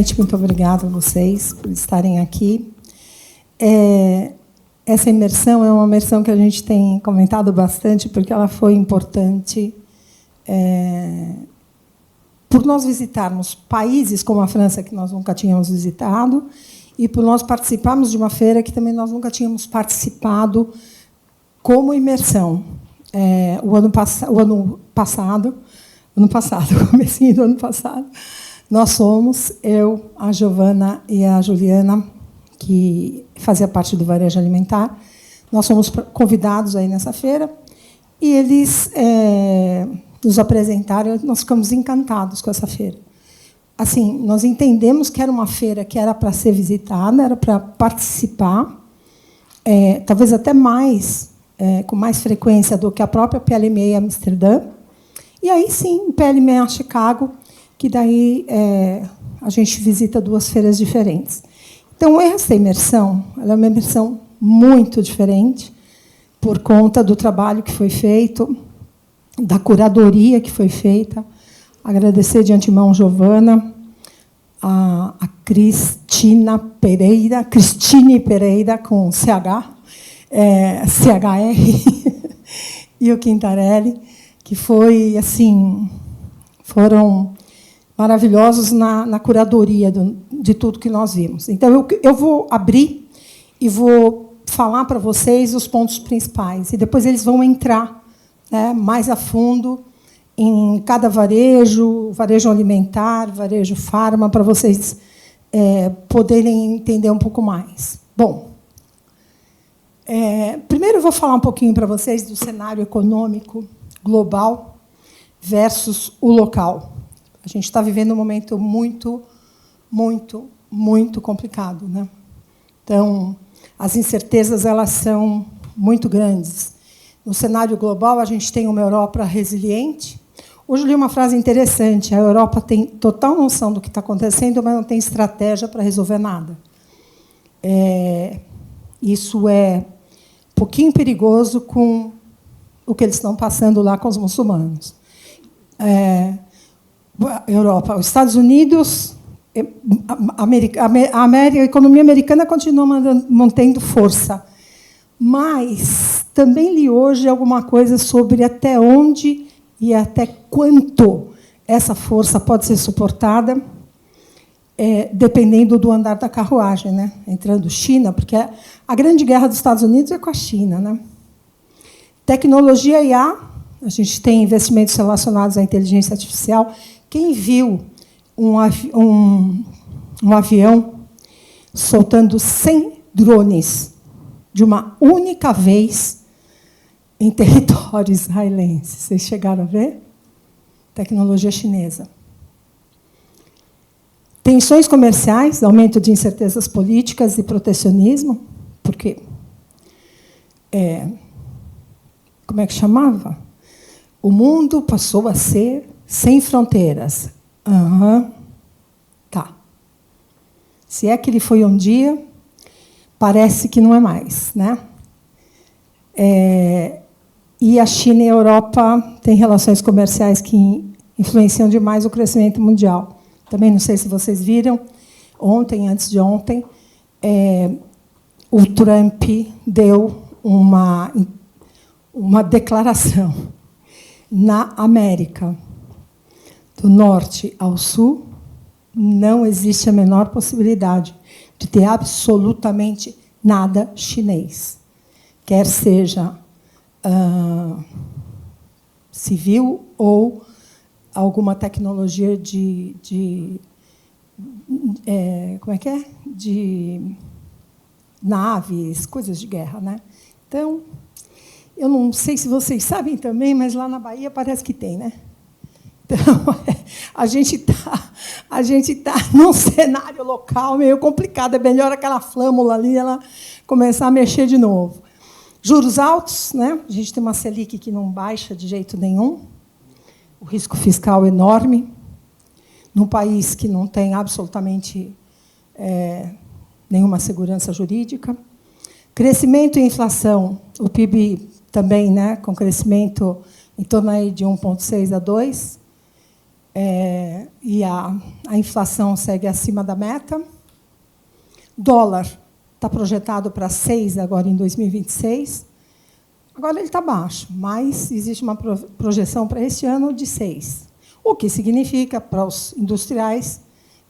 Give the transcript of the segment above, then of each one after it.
Gente, muito obrigada a vocês por estarem aqui. Essa imersão é uma imersão que a gente tem comentado bastante, porque ela foi importante por nós visitarmos países como a França, que nós nunca tínhamos visitado, e por nós participarmos de uma feira que também nós nunca tínhamos participado como imersão. O ano passado, comecinho do ano passado, nós fomos, eu, a Giovana e a Juliana, que fazia parte do Varejo Alimentar, nós fomos convidados aí nessa feira, e eles nos apresentaram, e nós ficamos encantados com essa feira. Assim, nós entendemos que era uma feira que era para ser visitada, era para participar, talvez até mais, com mais frequência do que a própria PLMA Amsterdã. E aí, sim, PLMA Chicago, que daí a gente visita duas feiras diferentes. Então, essa imersão ela é uma imersão muito diferente, por conta do trabalho que foi feito, da curadoria que foi feita. Agradecer de antemão Giovana, a Cristine Pereira, com CH, CHR, e o Quintarelli, que foram maravilhosos na curadoria de tudo que nós vimos. Então, eu vou abrir e vou falar para vocês os pontos principais, e depois eles vão entrar mais a fundo em cada varejo alimentar, varejo farma, para vocês poderem entender um pouco mais. Bom, primeiro eu vou falar um pouquinho para vocês do cenário econômico global versus o local. A gente está vivendo um momento muito, muito, muito complicado, né? Então, as incertezas elas são muito grandes. No cenário global, a gente tem uma Europa resiliente. Hoje eu li uma frase interessante: a Europa tem total noção do que está acontecendo, mas não tem estratégia para resolver nada. Isso é um pouquinho perigoso com o que eles estão passando lá com os muçulmanos. Europa, os Estados Unidos, a economia americana continua mantendo força, mas também li hoje alguma coisa sobre até onde e até quanto essa força pode ser suportada, dependendo do andar da carruagem, né? Entrando China, porque a grande guerra dos Estados Unidos é com a China, né? Tecnologia IA, a gente tem investimentos relacionados à inteligência artificial. Quem viu um avião soltando 100 drones de uma única vez em território israelense? Vocês chegaram a ver? Tecnologia chinesa. Tensões comerciais, aumento de incertezas políticas e protecionismo, porque como é que chamava? O mundo passou a ser sem fronteiras. Tá. Se é que ele foi um dia, parece que não é mais, né? E a China e a Europa têm relações comerciais que influenciam demais o crescimento mundial. Também não sei se vocês viram, ontem, antes de ontem, o Trump deu uma declaração. Na América, do norte ao sul, não existe a menor possibilidade de ter absolutamente nada chinês, quer seja civil ou alguma tecnologia como é que é? De naves, coisas de guerra, né? Então, eu não sei se vocês sabem também, mas lá na Bahia parece que tem, né? Então, a gente tá num cenário local meio complicado. É melhor aquela flâmula ali ela começar a mexer de novo. Juros altos, né? A gente tem uma Selic que não baixa de jeito nenhum. O risco fiscal enorme. Num país que não tem absolutamente nenhuma segurança jurídica. Crescimento e inflação. O PIB também, né, com crescimento em torno aí de 1,6 a 2. e a inflação segue acima da meta. Dólar está projetado para 6 agora em 2026. Agora ele está baixo, mas existe uma projeção para este ano de 6. O que significa para os industriais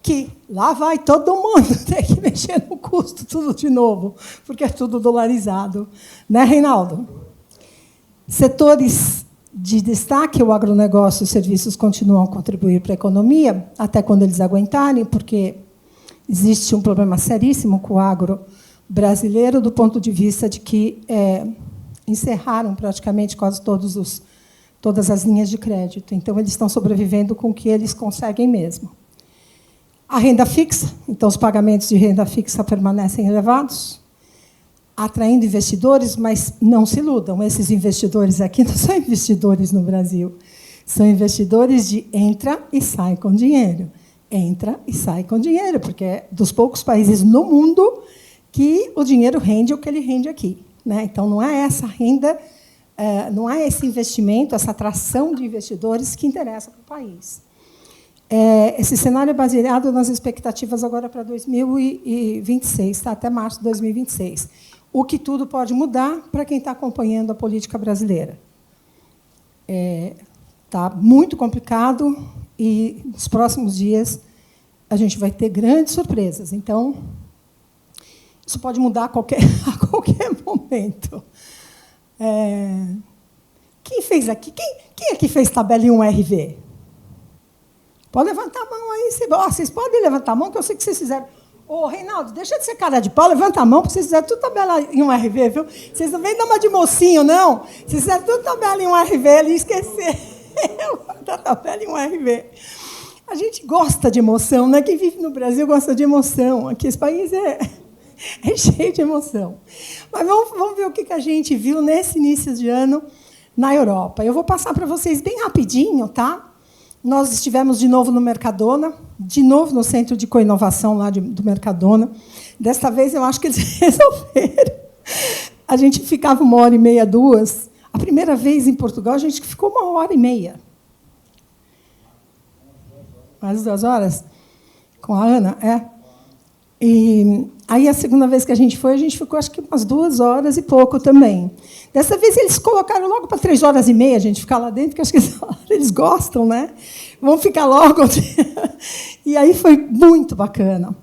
que lá vai todo mundo ter que mexer no custo tudo de novo, porque é tudo dolarizado. Né, Reinaldo? Setores de destaque, o agronegócio e os serviços continuam a contribuir para a economia, até quando eles aguentarem, porque existe um problema seríssimo com o agro brasileiro, do ponto de vista de que encerraram praticamente quase todas as linhas de crédito. Então, eles estão sobrevivendo com o que eles conseguem mesmo. A renda fixa, então, os pagamentos de renda fixa permanecem elevados, atraindo investidores, mas não se iludam. Esses investidores aqui não são investidores no Brasil. São investidores de entra e sai com dinheiro. Entra e sai com dinheiro, porque é dos poucos países no mundo que o dinheiro rende o que ele rende aqui. Né? Então, não é essa renda, não é esse investimento, essa atração de investidores que interessa para o país. Esse cenário é baseado nas expectativas agora para 2026, tá? Até março de 2026. O que tudo pode mudar para quem está acompanhando a política brasileira. Está muito complicado e, nos próximos dias, a gente vai ter grandes surpresas. Então, isso pode mudar a qualquer momento. Quem fez aqui? Quem aqui fez tabela em 1RV? Pode levantar a mão aí. Vocês podem levantar a mão, que eu sei que vocês fizeram. Ô, Reinaldo, deixa de ser cara de pau, levanta a mão, porque vocês fizeram tudo tabela em 1RV, viu? Vocês não vêm dar uma de mocinho, não. Vocês fizeram tudo tabela em 1RV, ele esqueceu da tabela em 1RV. A gente gosta de emoção, né? Quem vive no Brasil gosta de emoção. Aqui esse país é cheio de emoção. Mas vamos ver o que a gente viu nesse início de ano na Europa. Eu vou passar para vocês bem rapidinho, tá? Nós estivemos de novo no Mercadona, de novo no Centro de Coinovação lá do Mercadona. Desta vez, eu acho que eles resolveram. A gente ficava 1h30, 2. A primeira vez em Portugal, a gente ficou 1h30. Mais 2 horas? Com a Ana, E aí, a segunda vez que a gente ficou, acho que umas 2 horas e pouco também. Dessa vez, eles colocaram logo para 3h30 a gente ficar lá dentro, porque acho que eles gostam, né? Vamos ficar logo. E aí foi muito bacana,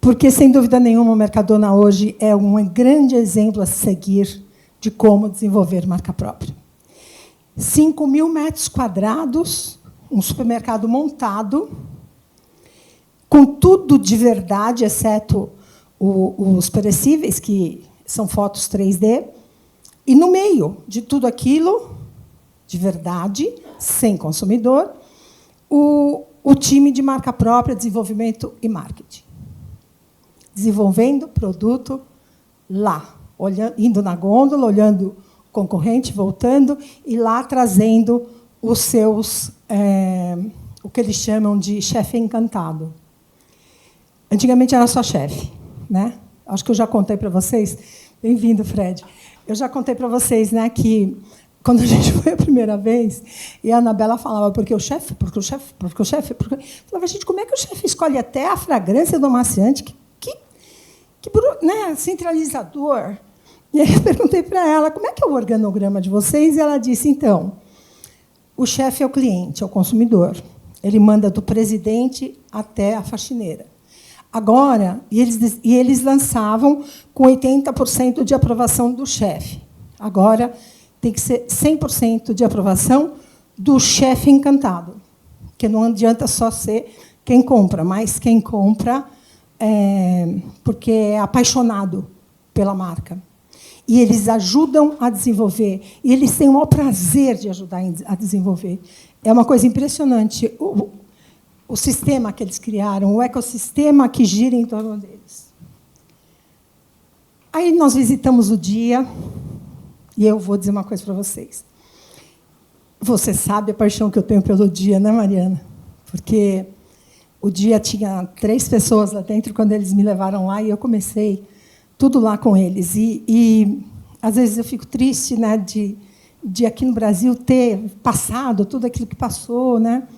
porque, sem dúvida nenhuma, o Mercadona hoje é um grande exemplo a seguir de como desenvolver marca própria. 5.000 metros quadrados, um supermercado montado, com tudo de verdade, exceto os perecíveis, que são fotos 3D, e, no meio de tudo aquilo, de verdade, sem consumidor, o time de marca própria, desenvolvimento e marketing. Desenvolvendo produto lá, indo na gôndola, olhando o concorrente, voltando, e lá trazendo os seus, o que eles chamam de chefe encantado. Antigamente era só chefe, né? Acho que eu já contei para vocês. Bem-vindo, Fred. Eu já contei para vocês, né, que quando a gente foi a primeira vez, e a Anabela falava, porque o chefe. Falava, gente, como é que o chefe escolhe até a fragrância do amaciante? Que né, centralizador. E aí eu perguntei para ela, como é que é o organograma de vocês? E ela disse, então, o chefe é o cliente, é o consumidor. Ele manda do presidente até a faxineira. Agora, eles lançavam com 80% de aprovação do chefe. Agora, tem que ser 100% de aprovação do chefe encantado, porque não adianta só ser quem compra, mas quem compra porque é apaixonado pela marca. E eles ajudam a desenvolver, e eles têm o maior prazer de ajudar a desenvolver. É uma coisa impressionante. O sistema que eles criaram, o ecossistema que gira em torno deles. Aí nós visitamos o dia, e eu vou dizer uma coisa para vocês. Você sabe a paixão que eu tenho pelo dia, né, Mariana? Porque o dia tinha 3 pessoas lá dentro quando eles me levaram lá, e eu comecei tudo lá com eles. E às vezes eu fico triste, né, de aqui no Brasil ter passado tudo aquilo que passou, né?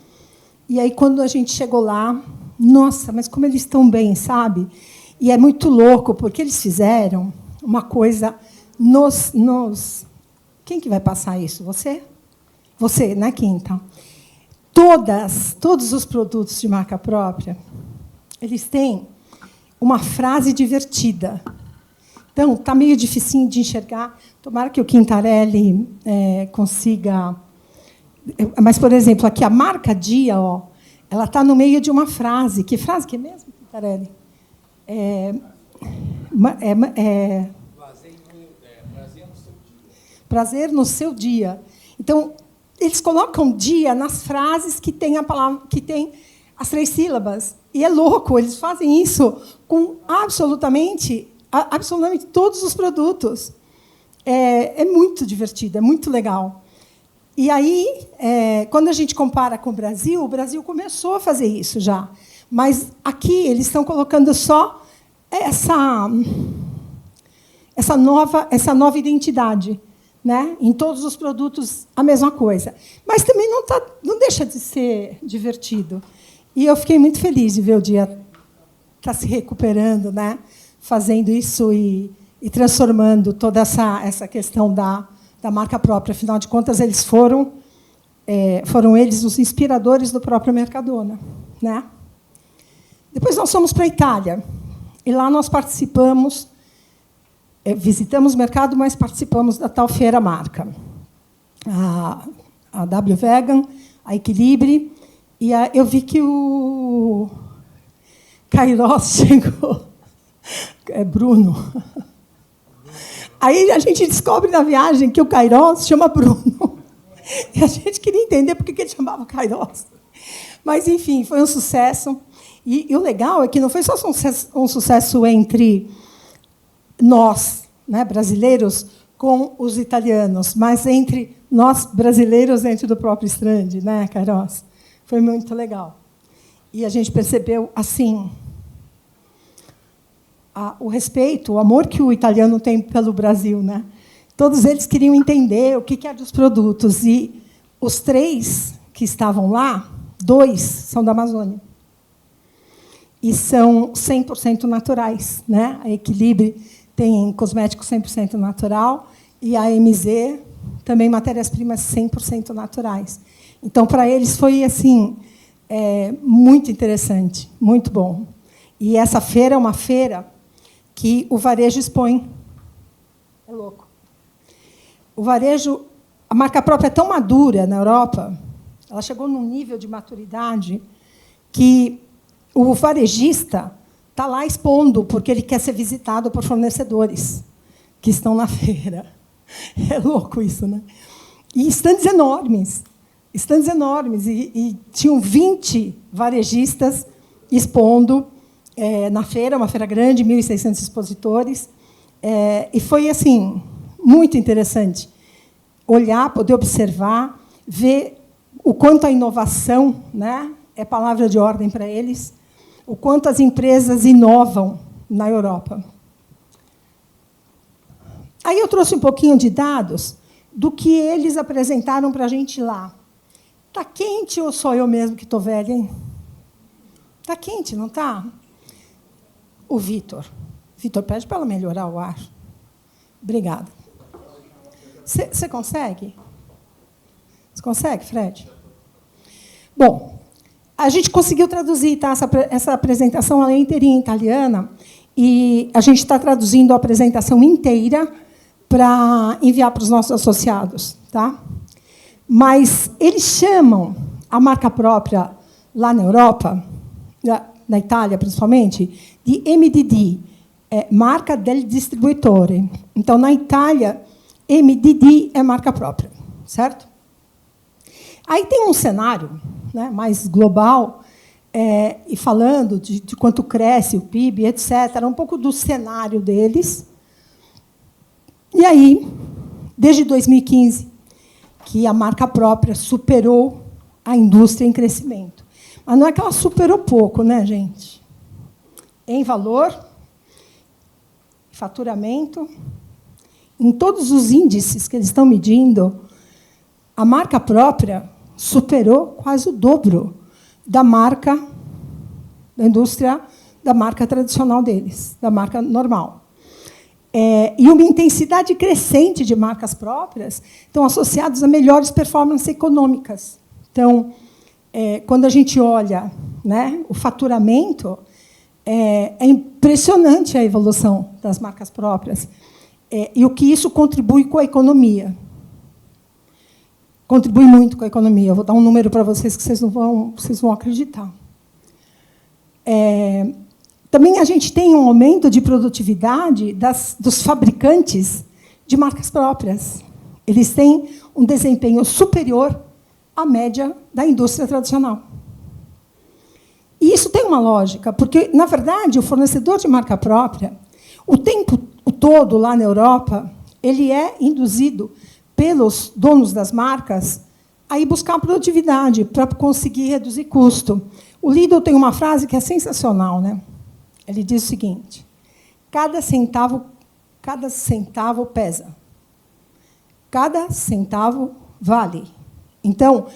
E aí, quando a gente chegou lá, nossa, mas como eles estão bem, sabe? E é muito louco, porque eles fizeram uma coisa Quem que vai passar isso? Você? Você, né, Quinta? Todos os produtos de marca própria, eles têm uma frase divertida. Então, está meio dificinho de enxergar. Tomara que o Quintarelli consiga... Mas, por exemplo, aqui a marca Dia, ó, ela está no meio de uma frase. Que frase que é mesmo, Quintarelli? Prazer no seu dia. Então, eles colocam dia nas frases que tem a palavra, que tem as 3 sílabas. E é louco, eles fazem isso com absolutamente todos os produtos. É muito divertido, é muito legal. E aí, quando a gente compara com o Brasil começou a fazer isso já. Mas aqui eles estão colocando só essa nova identidade, né? Em todos os produtos, a mesma coisa. Mas também não deixa de ser divertido. E eu fiquei muito feliz de ver o Dia estar se recuperando, né? Fazendo isso e transformando toda essa questão da marca própria. Afinal de contas, eles foram eles os inspiradores do próprio Mercadona, né? Depois nós fomos para a Itália. E lá nós participamos, visitamos o mercado, mas participamos da tal Feira Marca. A W Vegan, a Equilibre, e eu vi que o Cairós chegou. Bruno. Aí a gente descobre na viagem que o Cairós chama Bruno. E a gente queria entender por que ele chamava Cairós. Mas, enfim, foi um sucesso. E o legal é que não foi só um sucesso entre nós, né, brasileiros, com os italianos, mas entre nós, brasileiros, dentro do próprio stand, né, Cairós? Foi muito legal. E a gente percebeu, assim, o respeito, o amor que o italiano tem pelo Brasil, né? Todos eles queriam entender o que era dos produtos. E os 3 que estavam lá, 2 são da Amazônia. E são 100% naturais, né? A Equilibre tem cosmético 100% natural e a MZ também matérias-primas 100% naturais. Então, para eles foi assim muito interessante, muito bom. E essa feira é uma feira que o varejo expõe. É louco. O varejo, a marca própria é tão madura na Europa, ela chegou num nível de maturidade que o varejista está lá expondo, porque ele quer ser visitado por fornecedores que estão na feira. É louco isso, né? E estandes enormes. Estandes enormes. E tinham 20 varejistas expondo na feira, uma feira grande, 1.600 expositores. E foi assim muito interessante olhar, poder observar, ver o quanto a inovação, né, é palavra de ordem para eles, o quanto as empresas inovam na Europa. Aí eu trouxe um pouquinho de dados do que eles apresentaram para a gente lá. Está quente ou só eu mesmo que estou velha, hein? Está quente, não está? O Vitor. Vitor, pede para ela melhorar o ar. Obrigada. Você consegue? Você consegue, Fred? Bom, a gente conseguiu traduzir, tá, essa apresentação ela é inteirinha em italiana, e a gente está traduzindo a apresentação inteira para enviar para os nossos associados. Tá? Mas eles chamam a marca própria, lá na Europa, na Itália principalmente, de MDD, marca del distributore. Então, na Itália, MDD é marca própria, certo? Aí tem um cenário, né, mais global, e falando de quanto cresce o PIB, etc., um pouco do cenário deles. E aí, desde 2015, que a marca própria superou a indústria em crescimento. Mas não é que ela superou pouco, né, gente? Em valor, faturamento, em todos os índices que eles estão medindo, a marca própria superou quase o dobro da marca, da indústria, da marca tradicional deles, da marca normal. E uma intensidade crescente de marcas próprias estão associados a melhores performances econômicas. Então, quando a gente olha, né, o faturamento, é impressionante a evolução das marcas próprias e o que isso contribui com a economia. Contribui muito com a economia. Eu vou dar um número para vocês que vocês vão acreditar. Também a gente tem um aumento de produtividade dos fabricantes de marcas próprias. Eles têm um desempenho superior à média da indústria tradicional. E isso tem uma lógica, porque, na verdade, o fornecedor de marca própria, o tempo todo, lá na Europa, ele é induzido pelos donos das marcas a ir buscar produtividade para conseguir reduzir custo. O Lidl tem uma frase que é sensacional, né? Ele diz o seguinte: cada centavo pesa. Cada centavo vale. Então,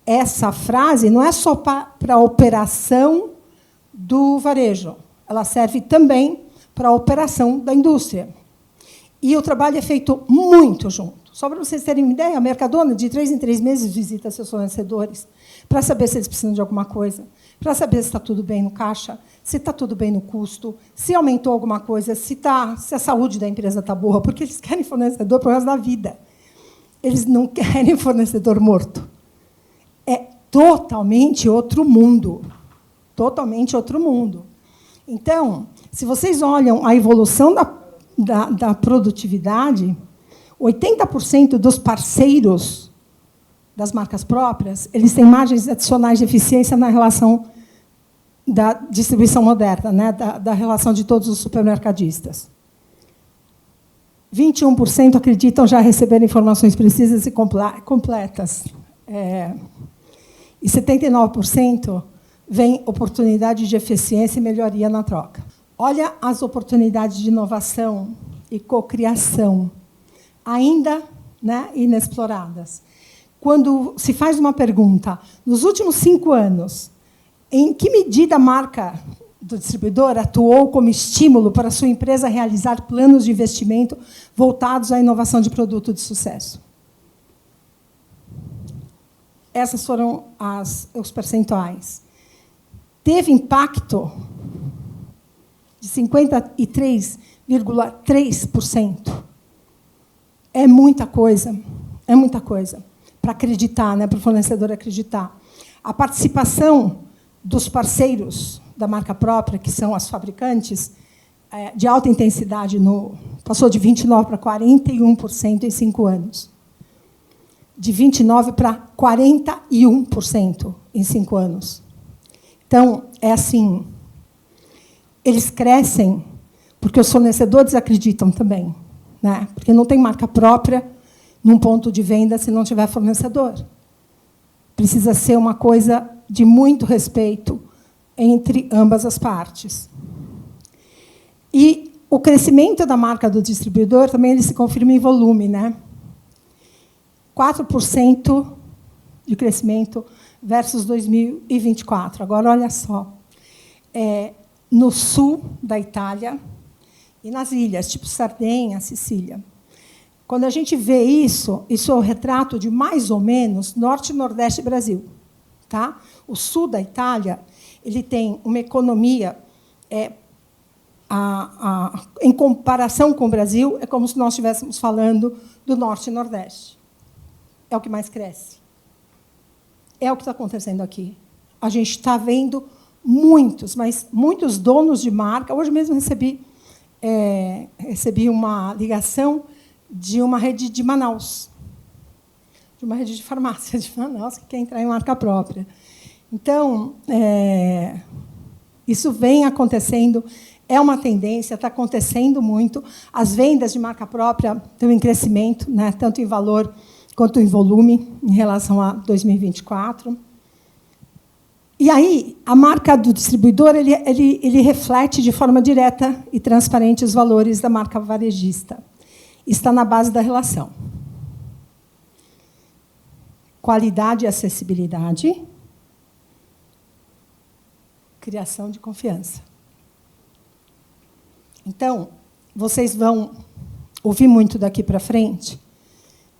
essa frase não é só para a operação do varejo, ela serve também para a operação da indústria. E o trabalho é feito muito junto. Só para vocês terem uma ideia, a Mercadona, de 3 em 3 meses, visita seus fornecedores para saber se eles precisam de alguma coisa, para saber se está tudo bem no caixa, se está tudo bem no custo, se aumentou alguma coisa, se a saúde da empresa está boa, porque eles querem fornecedor por causa da vida. Eles não querem fornecedor morto. É totalmente outro mundo. Totalmente outro mundo. Então, se vocês olham a evolução da produtividade, 80% dos parceiros das marcas próprias, eles têm margens adicionais de eficiência na relação da distribuição moderna, né, da relação de todos os supermercadistas. 21% acreditam já receber informações precisas e completas. E 79% veem oportunidade de eficiência e melhoria na troca. Olha as oportunidades de inovação e cocriação ainda, né, inexploradas. Quando se faz uma pergunta, nos últimos 5 anos, em que medida a marca do distribuidor atuou como estímulo para a sua empresa realizar planos de investimento voltados à inovação de produto de sucesso? Essas foram os percentuais. Teve impacto de 53,3%. É muita coisa para acreditar, né, para o fornecedor acreditar. A participação dos parceiros da marca própria, que são as fabricantes, de alta intensidade, passou de 29% para 41% em 5 anos. De 29% para 41% em 5 anos. Então, é assim, eles crescem porque os fornecedores acreditam também, né? Porque não tem marca própria num ponto de venda se não tiver fornecedor. Precisa ser uma coisa de muito respeito entre ambas as partes. E o crescimento da marca do distribuidor também ele se confirma em volume, né? 4% de crescimento versus 2024. Agora, olha só. No sul da Itália e nas ilhas, tipo Sardenha, Sicília. Quando a gente vê isso é o retrato de, mais ou menos, norte e nordeste do Brasil. Tá? O sul da Itália ele tem uma economia, em comparação com o Brasil, é como se nós estivéssemos falando do norte e nordeste. É o que mais cresce. É o que está acontecendo aqui. A gente está vendo muitos donos de marca. Hoje mesmo recebi uma ligação de uma rede de Manaus, de uma rede de farmácia de Manaus, que quer entrar em marca própria. Então, isso vem acontecendo, é uma tendência, está acontecendo muito. As vendas de marca própria estão em crescimento, né, tanto em valor quanto em volume, em relação a 2024. E aí, a marca do distribuidor ele reflete de forma direta e transparente os valores da marca varejista. Está na base da relação. Qualidade e acessibilidade, Criação de confiança. Então, vocês vão ouvir muito daqui para frente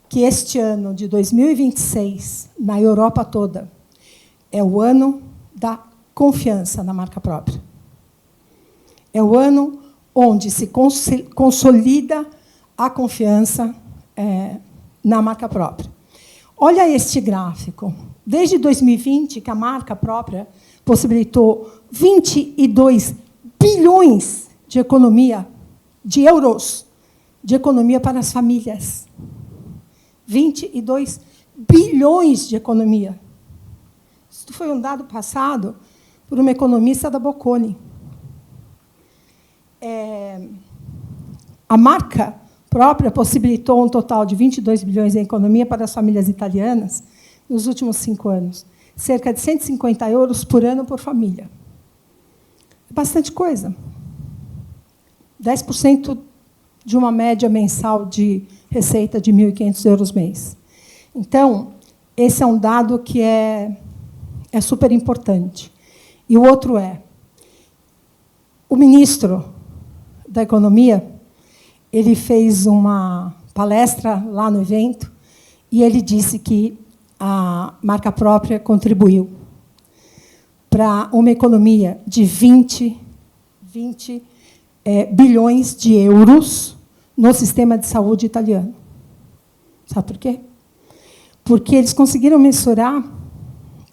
que este ano de 2026, na Europa toda, é o ano da confiança na marca própria. É o ano onde se consolida a confiança na marca própria. Olha este gráfico. Desde 2020, que a marca própria possibilitou 22 bilhões de economia, de euros, de economia para as famílias. 22 bilhões de economia. Isso foi um dado passado por uma economista da Bocconi. A marca própria possibilitou um total de 22 bilhões em economia para as famílias italianas nos últimos 5 anos. Cerca de 150 euros por ano por família. É bastante coisa. 10% de uma média mensal de receita de 1.500 euros mês. Então, esse é um dado que é super importante. E o outro o ministro da Economia, ele fez uma palestra lá no evento e ele disse que a marca própria contribuiu para uma economia de 20 bilhões de euros no sistema de saúde italiano. Sabe por quê? Porque eles conseguiram mensurar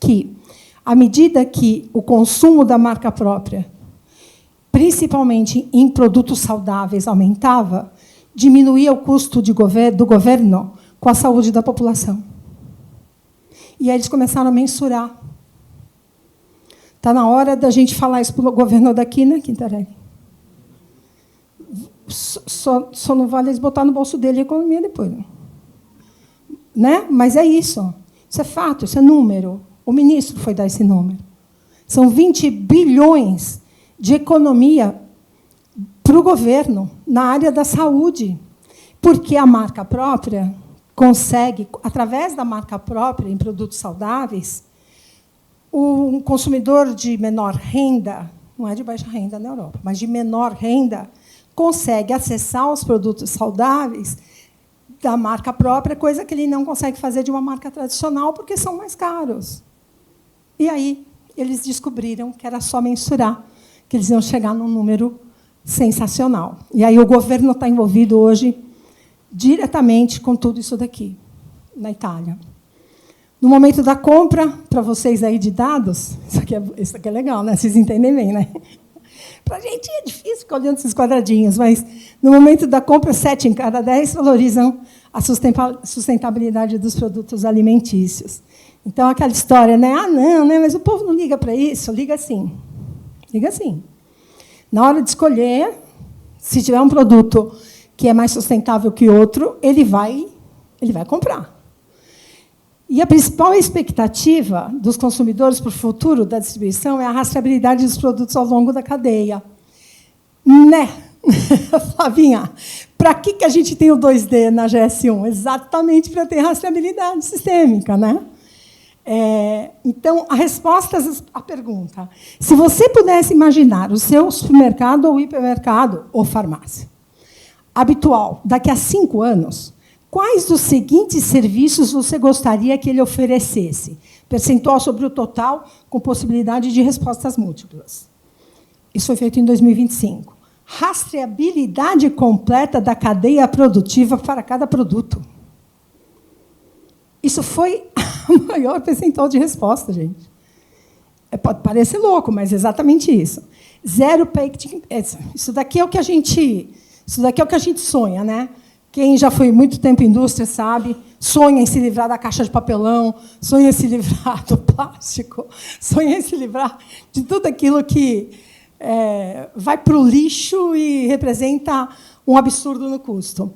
que, à medida que o consumo da marca própria, principalmente em produtos saudáveis, aumentava, diminuía o custo do governo com a saúde da população. E aí eles começaram a mensurar. Está na hora da gente falar isso para o governo daqui, né, Quintarelli? Só não vale eles botar no bolso dele a economia depois. Né? Mas é isso. Isso é fato, isso é número. O ministro foi dar esse número. São 20 bilhões de economia para o governo na área da saúde, porque a marca própria consegue, através da marca própria em produtos saudáveis, o consumidor de menor renda, não é de baixa renda na Europa, mas de menor renda, consegue acessar os produtos saudáveis da marca própria, coisa que ele não consegue fazer de uma marca tradicional, porque são mais caros. E aí eles descobriram que era só mensurar, que eles iam chegar num número sensacional. E aí o governo está envolvido hoje diretamente com tudo isso daqui, na Itália. No momento da compra, para vocês aí de dados, isso aqui é legal, né? Vocês entendem bem, né? Para a gente é difícil ficar olhando esses quadradinhos, mas, no momento da compra, 7 em cada 10 valorizam a sustentabilidade dos produtos alimentícios. Então, aquela história, né? Ah, não, né? Mas o povo não liga para isso. Liga sim. Liga sim. Na hora de escolher, se tiver um produto que é mais sustentável que outro, ele vai comprar. E a principal expectativa dos consumidores para o futuro da distribuição é a rastreabilidade dos produtos ao longo da cadeia. Né, Flavinha? Para que a gente tem o 2D na GS1? Exatamente para ter rastreabilidade sistêmica. Né? Então, a resposta à pergunta: se você pudesse imaginar o seu supermercado ou hipermercado ou farmácia habitual daqui a 5 anos, quais dos seguintes serviços você gostaria que ele oferecesse? Percentual sobre o total, com possibilidade de respostas múltiplas. Isso foi feito em 2025. Rastreabilidade completa da cadeia produtiva para cada produto. Isso foi o maior percentual de resposta, gente. Pode parecer louco, mas é exatamente isso. Zero packaging. Isso daqui é o que a gente sonha, né? Quem já foi muito tempo em indústria sabe, sonha em se livrar da caixa de papelão, sonha em se livrar do plástico, sonha em se livrar de tudo aquilo que vai para o lixo e representa um absurdo no custo.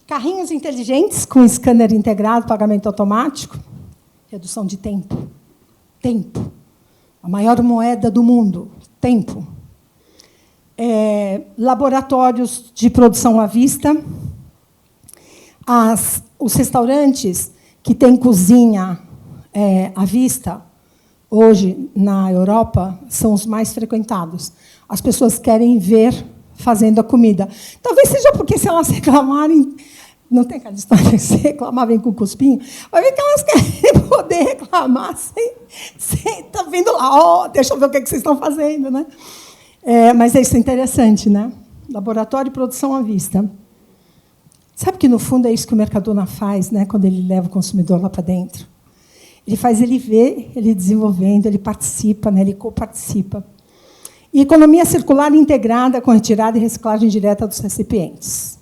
Carrinhos inteligentes com scanner integrado, pagamento automático, redução de tempo. Tempo. A maior moeda do mundo, tempo. Laboratórios de produção à vista, os restaurantes que têm cozinha à vista, hoje, na Europa, são os mais frequentados. As pessoas querem ver fazendo a comida. Talvez seja porque, se elas reclamarem... Não tem aquela história, se reclamar, vem com cuspinho. Vai ver que elas querem poder reclamar sem tá vindo lá, deixa eu ver o que vocês estão fazendo, né? Mas isso é interessante, né? Laboratório de produção à vista. Sabe que, no fundo, é isso que o Mercadona faz, né, quando ele leva o consumidor lá para dentro? Ele faz ele ver, ele desenvolvendo, ele participa, né, ele coparticipa. E economia circular integrada com retirada e reciclagem direta dos recipientes.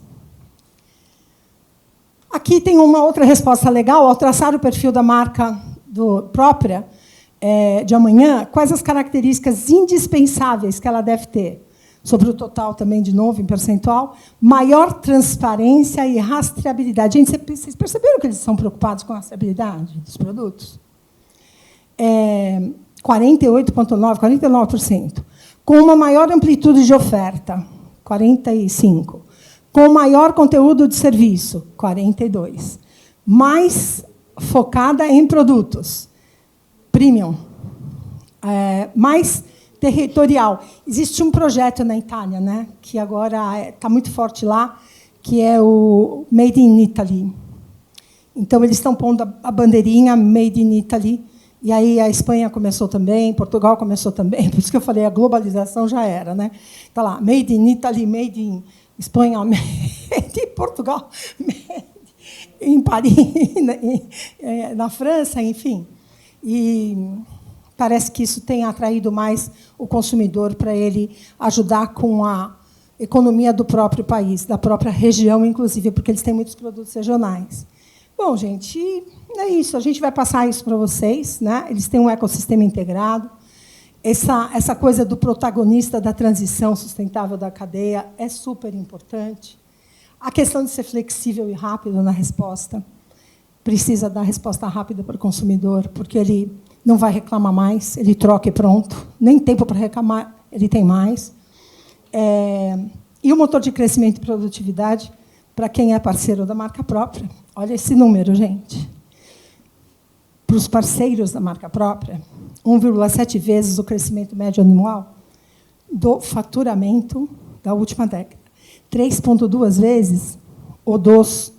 Aqui tem uma outra resposta legal. Ao traçar o perfil da marca própria de amanhã, quais as características indispensáveis que ela deve ter? Sobre o total também, de novo, em percentual. Maior transparência e rastreabilidade. Gente, vocês perceberam que eles são preocupados com a rastreabilidade dos produtos? 48,9%, 49%. Com uma maior amplitude de oferta, 45%. Com maior conteúdo de serviço, 42%. Mais focada em produtos, premium. Mais territorial. Existe um projeto na Itália, né, que agora está muito forte lá, que é o Made in Italy. Então, eles estão pondo a bandeirinha Made in Italy, e aí a Espanha começou também, Portugal começou também, por isso que eu falei, a globalização já era, né? Está lá, Made in Italy, Made in Espanha, made in Portugal, made em Paris, na França, enfim. E parece que isso tem atraído mais o consumidor para ele ajudar com a economia do próprio país, da própria região, inclusive, porque eles têm muitos produtos regionais. Bom, gente, é isso. A gente vai passar isso para vocês, né? Eles têm um ecossistema integrado. Essa coisa do protagonista da transição sustentável da cadeia é super importante. A questão de ser flexível e rápido na resposta. Precisa dar resposta rápida para o consumidor, porque ele não vai reclamar mais, ele troca e pronto. Nem tempo para reclamar ele tem mais. E o motor de crescimento e produtividade, para quem é parceiro da marca própria. Olha esse número, gente. Para os parceiros da marca própria, 1,7 vezes o crescimento médio anual do faturamento da última década. 3,2 vezes o dos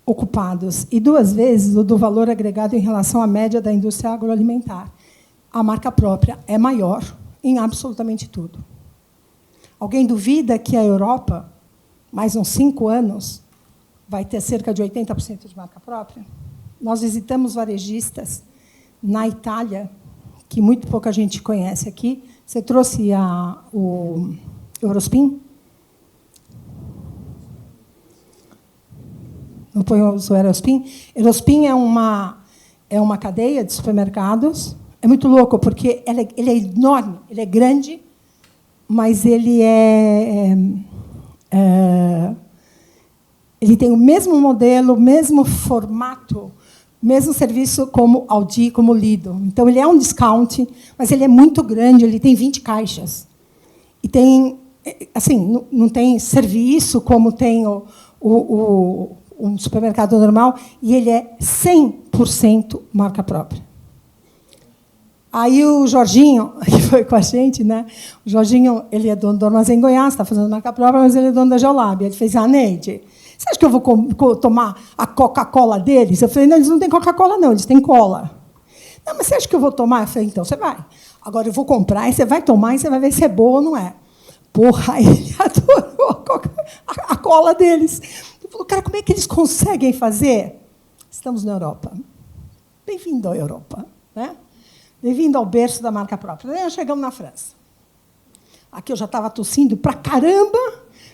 ocupados e 2 vezes o do valor agregado em relação à média da indústria agroalimentar. A marca própria é maior em absolutamente tudo. Alguém duvida que a Europa, mais uns 5 anos, vai ter cerca de 80% de marca própria? Nós visitamos varejistas na Itália, que muito pouca gente conhece aqui. Você trouxe o Eurospin? Não põe o Eurospin? Eurospin é uma cadeia de supermercados. É muito louco, porque ele é enorme, ele é grande, mas ele ele tem o mesmo modelo, o mesmo formato, o mesmo serviço como Aldi, como Lidl. Então, ele é um discount, mas ele é muito grande, ele tem 20 caixas. E tem, assim, não tem serviço como tem um supermercado normal, e ele é 100% marca própria. Aí o Jorginho, que foi com a gente, né? O Jorginho, ele é dono do Armazém Goiás, está fazendo marca própria, mas ele é dono da Geolab. Ele fez: Neide, você acha que eu vou tomar a Coca-Cola deles? Eu falei: não, eles não têm Coca-Cola, não, eles têm cola. Não, mas você acha que eu vou tomar? Eu falei: então, você vai. Agora eu vou comprar, e você vai tomar, e você vai ver se é boa ou não é. Porra, ele adorou a cola deles. Eu falei: cara, como é que eles conseguem fazer? Estamos na Europa. Bem-vindo à Europa, né? Bem-vindo ao berço da marca própria. Daí nós chegamos na França. Aqui eu já estava tossindo pra caramba,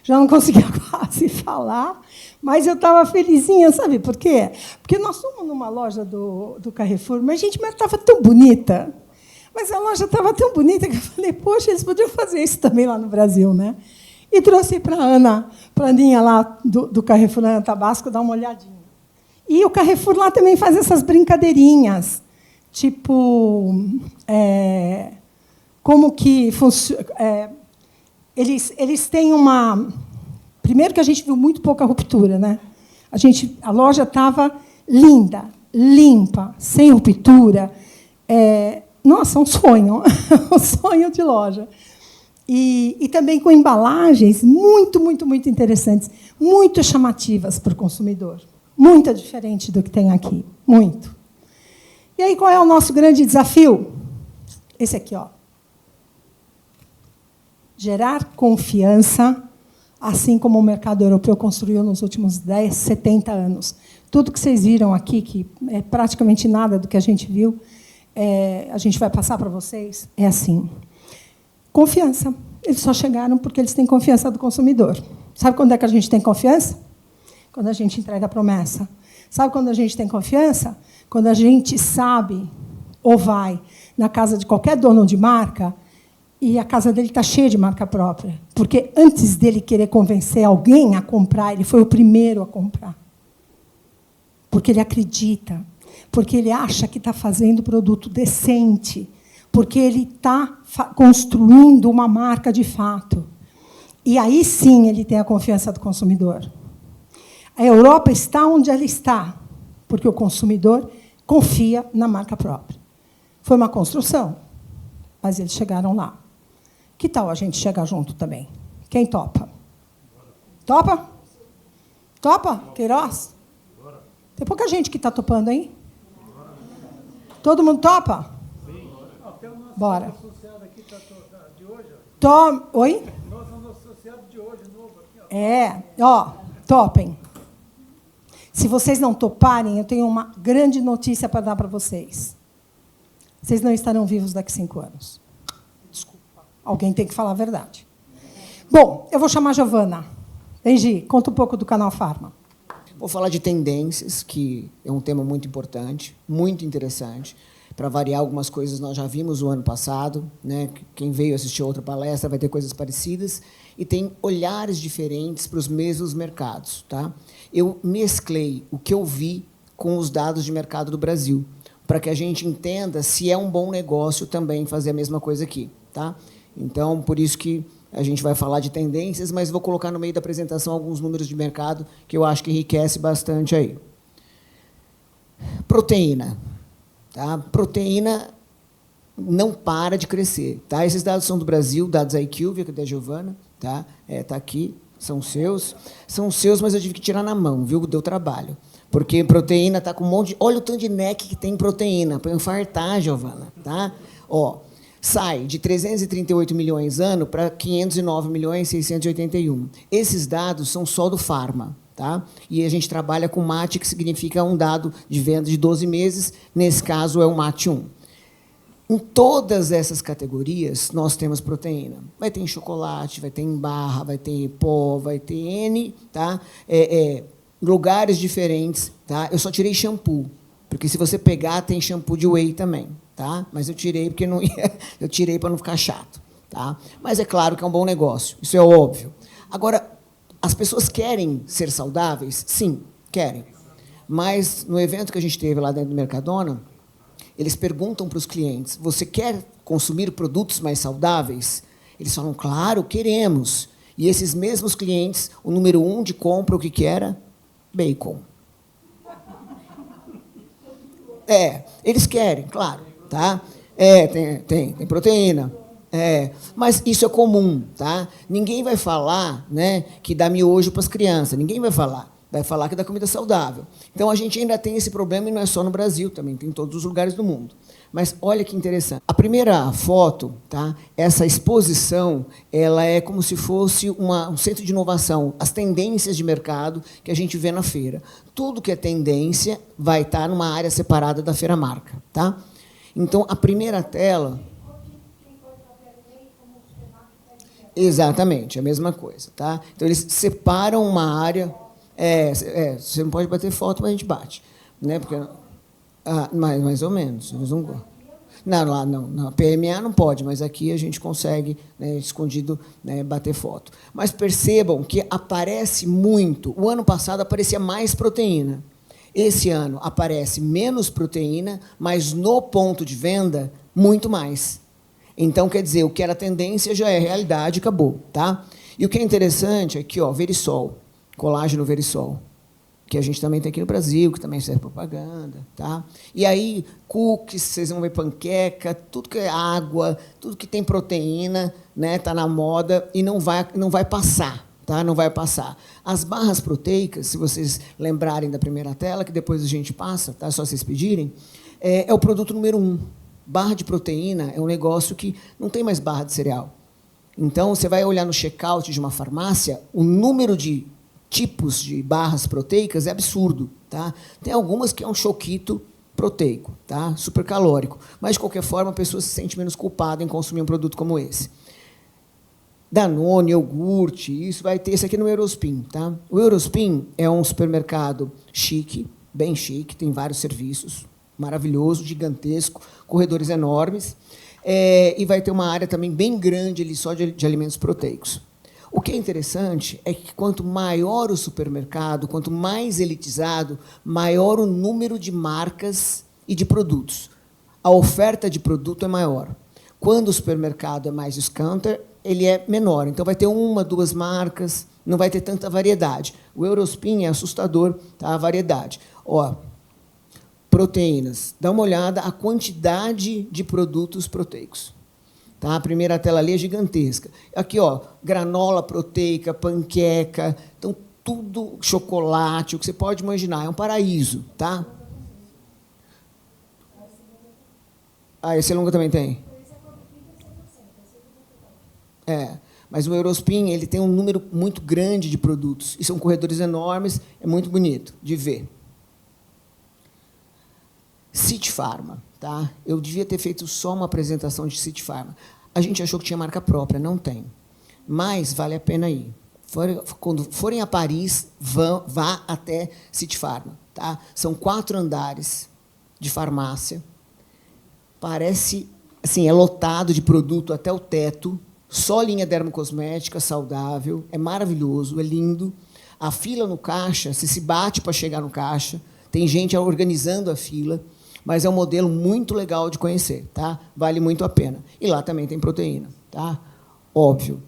já não conseguia quase falar, mas eu estava felizinha, sabe por quê? Porque nós fomos numa loja do Carrefour, mas, gente, estava tão bonita. Mas a loja estava tão bonita que eu falei: poxa, eles podiam fazer isso também lá no Brasil, né? E trouxe para a Aninha lá do Carrefour, Ana Tabasco, dar uma olhadinha. E o Carrefour lá também faz essas brincadeirinhas. Tipo, como que funciona? Eles têm uma... Primeiro que a gente viu muito pouca ruptura, né? A loja estava linda, limpa, sem ruptura. Nossa, um sonho, um sonho de loja. E também com embalagens muito, muito, muito interessantes, muito chamativas para o consumidor. Muito diferente do que tem aqui, muito. E aí, qual é o nosso grande desafio? Esse aqui, ó. Gerar confiança, assim como o mercado europeu construiu nos últimos 10, 70 anos. Tudo que vocês viram aqui, que é praticamente nada do que a gente viu, a gente vai passar para vocês, é assim. Confiança. Eles só chegaram porque eles têm confiança do consumidor. Sabe quando é que a gente tem confiança? Quando a gente entrega a promessa. Sabe quando a gente tem confiança? Quando a gente sabe ou vai na casa de qualquer dono de marca e a casa dele está cheia de marca própria. Porque antes dele querer convencer alguém a comprar, ele foi o primeiro a comprar. Porque ele acredita. Porque ele acha que está fazendo produto decente. Porque ele está construindo uma marca de fato. E aí sim ele tem a confiança do consumidor. A Europa está onde ela está, porque o consumidor confia na marca própria. Foi uma construção, mas eles chegaram lá. Que tal a gente chegar junto também? Quem topa? Topa? Topa? Queiroz? Tem pouca gente que está topando, hein? Todo mundo topa? Sim. Até o nosso Bora. associado aqui de hoje. Oi? Nosso associado de hoje, novo aqui. Topem. Se vocês não toparem, eu tenho uma grande notícia para dar para vocês. Vocês não estarão vivos daqui a 5 anos. Desculpa. Alguém tem que falar a verdade. Bom, eu vou chamar a Giovana. Engi, conta um pouco do Canal Farma. Vou falar de tendências, que é um tema muito importante, muito interessante. Para variar algumas coisas, nós já vimos o ano passado, né? Quem veio assistir outra palestra vai ter coisas parecidas, e tem olhares diferentes para os mesmos mercados. Tá? Eu mesclei o que eu vi com os dados de mercado do Brasil, para que a gente entenda se é um bom negócio também fazer a mesma coisa aqui. Tá? Então, por isso que a gente vai falar de tendências, mas vou colocar no meio da apresentação alguns números de mercado que eu acho que enriquece bastante aí. Proteína. Tá? Proteína não para de crescer. Tá? Esses dados são do Brasil, dados da IQVIA, que é da Giovana. Tá? Tá aqui, são seus. São seus, mas eu tive que tirar na mão, viu? Deu trabalho. Porque proteína está com um monte de... Olha o tanto de NEC que tem proteína, para infartar, Giovana. Tá? Ó, sai de 338 milhões ano para 509 milhões 681. Esses dados são só do Farma. Tá? E a gente trabalha com MAT, que significa um dado de venda de 12 meses. Nesse caso, é o MAT 1. Em todas essas categorias, nós temos proteína. Vai ter em chocolate, vai ter em barra, vai ter em pó, vai ter N, tá? Lugares diferentes. Tá? Eu só tirei shampoo, porque se você pegar, tem shampoo de whey também. Tá? Mas eu tirei porque não ia, eu tirei para não ficar chato. Tá? Mas é claro que é um bom negócio, isso é óbvio. Agora, as pessoas querem ser saudáveis? Sim, querem. Mas, no evento que a gente teve lá dentro do Mercadona, eles perguntam para os clientes, você quer consumir produtos mais saudáveis? Eles falam, claro, queremos. E esses mesmos clientes, o número 1 de compra, o que era? Bacon. Eles querem, claro. Tá? Tem proteína. Mas isso é comum. Tá? Ninguém vai falar, né, que dá miojo para as crianças. Ninguém vai falar. Vai falar que dá comida saudável. Então, a gente ainda tem esse problema, e não é só no Brasil, também tem em todos os lugares do mundo. Mas olha que interessante. A primeira foto, tá? Essa exposição, ela é como se fosse um centro de inovação, as tendências de mercado que a gente vê na feira. Tudo que é tendência vai estar numa área separada da feira marca. Tá? Então, a primeira tela... Exatamente, a mesma coisa. Tá? Então, eles separam uma área... você não pode bater foto, mas a gente bate. Né? Porque, mais ou menos. Eles não, lá não. Na PMA não pode, mas aqui a gente consegue, né, escondido, né, bater foto. Mas percebam que aparece muito. O ano passado aparecia mais proteína. Esse ano aparece menos proteína, mas no ponto de venda, muito mais. Então, quer dizer, o que era tendência já é realidade, acabou. Tá? E o que é interessante é que, ó, Verisol, colágeno Verisol. que a gente também tem aqui no Brasil, que também serve propaganda. Tá? E aí, cookies, vocês vão ver panqueca, tudo que é água, tudo que tem proteína, né, tá na moda e não vai passar. Tá? Não vai passar. As barras proteicas, se vocês lembrarem da primeira tela, que depois a gente passa, tá? Só vocês pedirem, é o produto número 1. Barra de proteína é um negócio que não tem mais barra de cereal. Então, você vai olhar no check-out de uma farmácia, o número de tipos de barras proteicas é absurdo. Tá? Tem algumas que é um choquito proteico, tá? Super calórico. Mas, de qualquer forma, a pessoa se sente menos culpada em consumir um produto como esse. Danone, iogurte, isso vai ter esse aqui no Eurospin. Tá? O Eurospin é um supermercado chique, bem chique, tem vários serviços, maravilhoso, gigantesco, corredores enormes, e vai ter uma área também bem grande ali só de alimentos proteicos. O que é interessante é que quanto maior o supermercado, quanto mais elitizado, maior o número de marcas e de produtos. A oferta de produto é maior. Quando o supermercado é mais discounter, ele é menor. Então, vai ter 1, 2 marcas, não vai ter tanta variedade. O Eurospin é assustador, tá? A variedade. Ó, proteínas. Dá uma olhada a quantidade de produtos proteicos. Tá? A primeira tela ali é gigantesca. Aqui, ó, granola proteica, panqueca, então tudo, chocolate, o que você pode imaginar. É um paraíso. Tá? Esse longa também tem? Mas o Eurospin ele tem um número muito grande de produtos, e são corredores enormes, é muito bonito de ver. City Pharma. Tá? Eu devia ter feito só uma apresentação de City Pharma. A gente achou que tinha marca própria, não tem. Mas vale a pena ir. Quando forem a Paris, vá até City Pharma. Tá? São 4 andares de farmácia. Parece, assim, é lotado de produto até o teto, só linha dermocosmética, saudável, é maravilhoso, é lindo. A fila no caixa, você se bate para chegar no caixa, tem gente organizando a fila, mas é um modelo muito legal de conhecer, tá? Vale muito a pena. E lá também tem proteína, tá? Óbvio.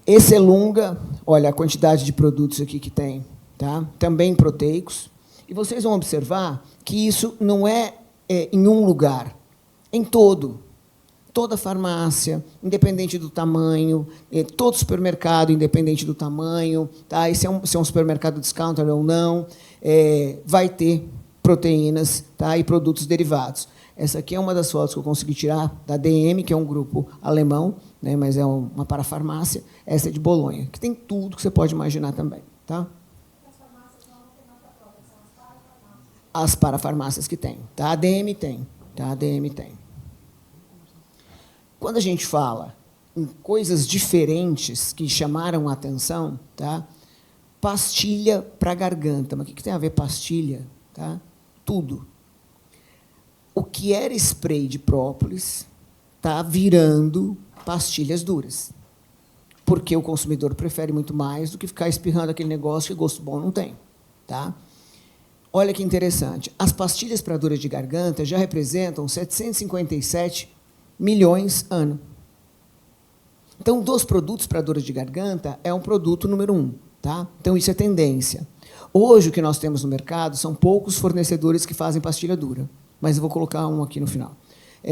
Esse é Lunga, olha a quantidade de produtos aqui que tem, tá? Também proteicos. E vocês vão observar que isso não é em um lugar, em toda farmácia, independente do tamanho, todo supermercado, independente do tamanho, tá? Se é um supermercado discounter ou não, vai ter proteínas, tá? E produtos derivados. Essa aqui é uma das fotos que eu consegui tirar da DM, que é um grupo alemão, né? Mas é uma parafarmácia. Essa é de Bolonha, que tem tudo que você pode imaginar também. Tá? As parafarmácias que tem. Tá? A DM tem. Tá? A DM tem. Quando a gente fala em coisas diferentes que chamaram a atenção, tá? Pastilha para garganta. Mas o que tem a ver pastilha? Tá? Tudo. O que era spray de própolis está virando pastilhas duras. Porque o consumidor prefere muito mais do que ficar espirrando aquele negócio que gosto bom não tem. Tá? Olha que interessante. As pastilhas para dores de garganta já representam 757 milhões ano. Então, dos produtos para dores de garganta, é um produto número 1. Tá? Então, isso é tendência. Hoje, o que nós temos no mercado são poucos fornecedores que fazem pastilha dura. Mas eu vou colocar um aqui no final.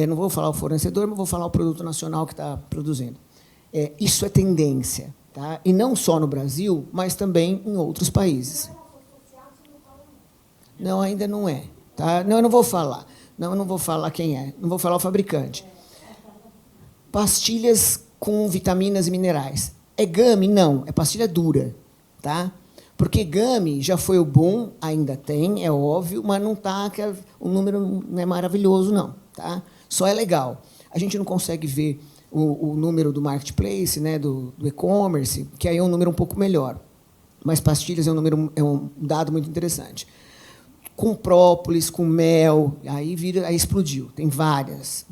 Não vou falar o fornecedor, mas vou falar o produto nacional que está produzindo. Isso é tendência. Tá? E não só no Brasil, mas também em outros países. Não, ainda não é. Tá? Não, eu não vou falar. Não, eu não vou falar quem é. Não vou falar o fabricante. Pastilhas com vitaminas e minerais. É gummy? Não. É pastilha dura. Tá? Porque gummy já foi o boom, ainda tem, é óbvio, mas não tá, o número não é maravilhoso, não. Tá? Só é legal. A gente não consegue ver o número do marketplace, né, do e-commerce, que aí é um número um pouco melhor. Mas pastilhas é um dado muito interessante. Com própolis, com mel, aí explodiu. Tem várias.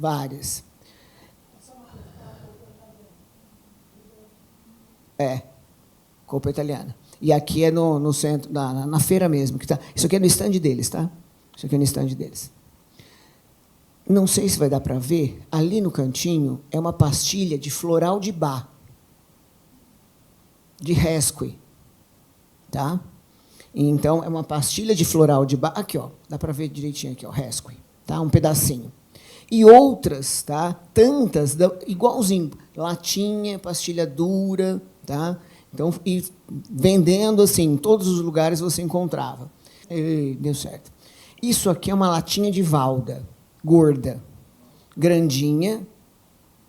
Copa italiana. E aqui é no centro, na feira mesmo. Que tá, isso aqui é no stand deles, tá? Isso aqui é no stand deles. Não sei se vai dar para ver. Ali no cantinho é uma pastilha de floral de Bach, de Rescue. Tá? Então, é uma pastilha de floral de Bach. Aqui, ó, dá para ver direitinho aqui, ó, Rescue, tá? Um pedacinho. E outras, tá? Tantas, igualzinho, latinha, pastilha dura, tá? Então, e vendendo assim, em todos os lugares você encontrava. E deu certo. Isso aqui é uma latinha de Valda, gorda, grandinha,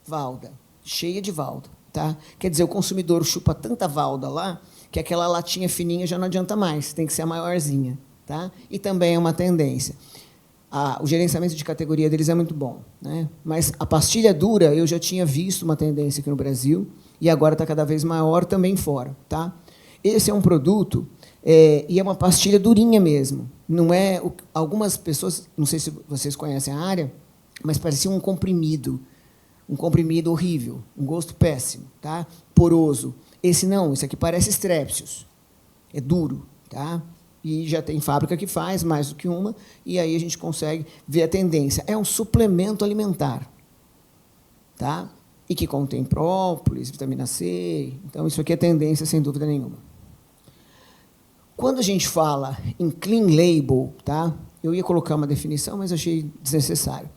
Valda, cheia de Valda, tá? Quer dizer, o consumidor chupa tanta Valda lá que aquela latinha fininha já não adianta mais, tem que ser a maiorzinha, tá? E também é uma tendência. O gerenciamento de categoria deles é muito bom, né? Mas a pastilha dura eu já tinha visto uma tendência aqui no Brasil e agora está cada vez maior também fora, tá? Esse é um produto e é uma pastilha durinha mesmo. Não é algumas pessoas, não sei se vocês conhecem a área, mas parecia um comprimido horrível, um gosto péssimo, tá? Poroso. Esse não, esse aqui parece Strepsils, é duro, tá? E já tem fábrica que faz, mais do que uma, e aí a gente consegue ver a tendência. É um suplemento alimentar, tá? E que contém própolis, vitamina C. Então, isso aqui é tendência, sem dúvida nenhuma. Quando a gente fala em clean label, tá? Eu ia colocar uma definição, mas achei desnecessário.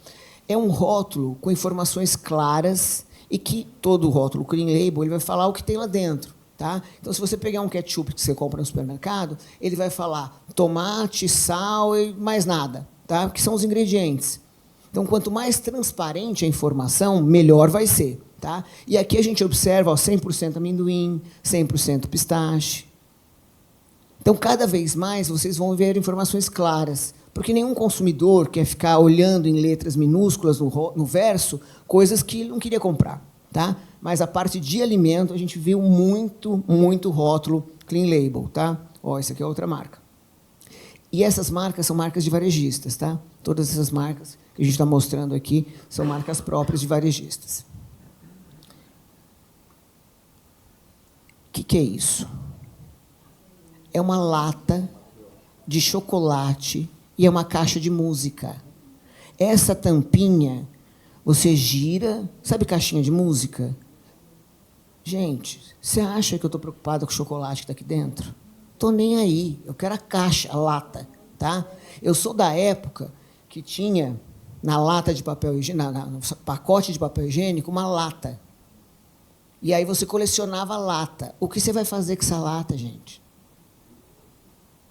É um rótulo com informações claras e que todo rótulo clean label ele vai falar o que tem lá dentro. Tá? Então, se você pegar um ketchup que você compra no supermercado, ele vai falar tomate, sal e mais nada, tá? Que são os ingredientes. Então, quanto mais transparente a informação, melhor vai ser. Tá? E aqui a gente observa ó, 100% amendoim, 100% pistache. Então, cada vez mais, vocês vão ver informações claras, porque nenhum consumidor quer ficar olhando em letras minúsculas no verso coisas que ele não queria comprar. Tá? Mas a parte de alimento, a gente viu muito rótulo clean label. Tá? Ó, essa aqui é outra marca. E essas marcas são marcas de varejistas. Tá? Todas essas marcas que a gente está mostrando aqui são marcas próprias de varejistas. O que é isso? É uma lata de chocolate e é uma caixa de música. Essa tampinha, você gira... Sabe caixinha de música? Gente, você acha que eu estou preocupado com o chocolate que está aqui dentro? Estou nem aí. Eu quero a caixa, a lata. Tá? Eu sou da época que tinha na lata de papel higiênico, no pacote de papel higiênico, uma lata. E aí você colecionava a lata. O que você vai fazer com essa lata, gente?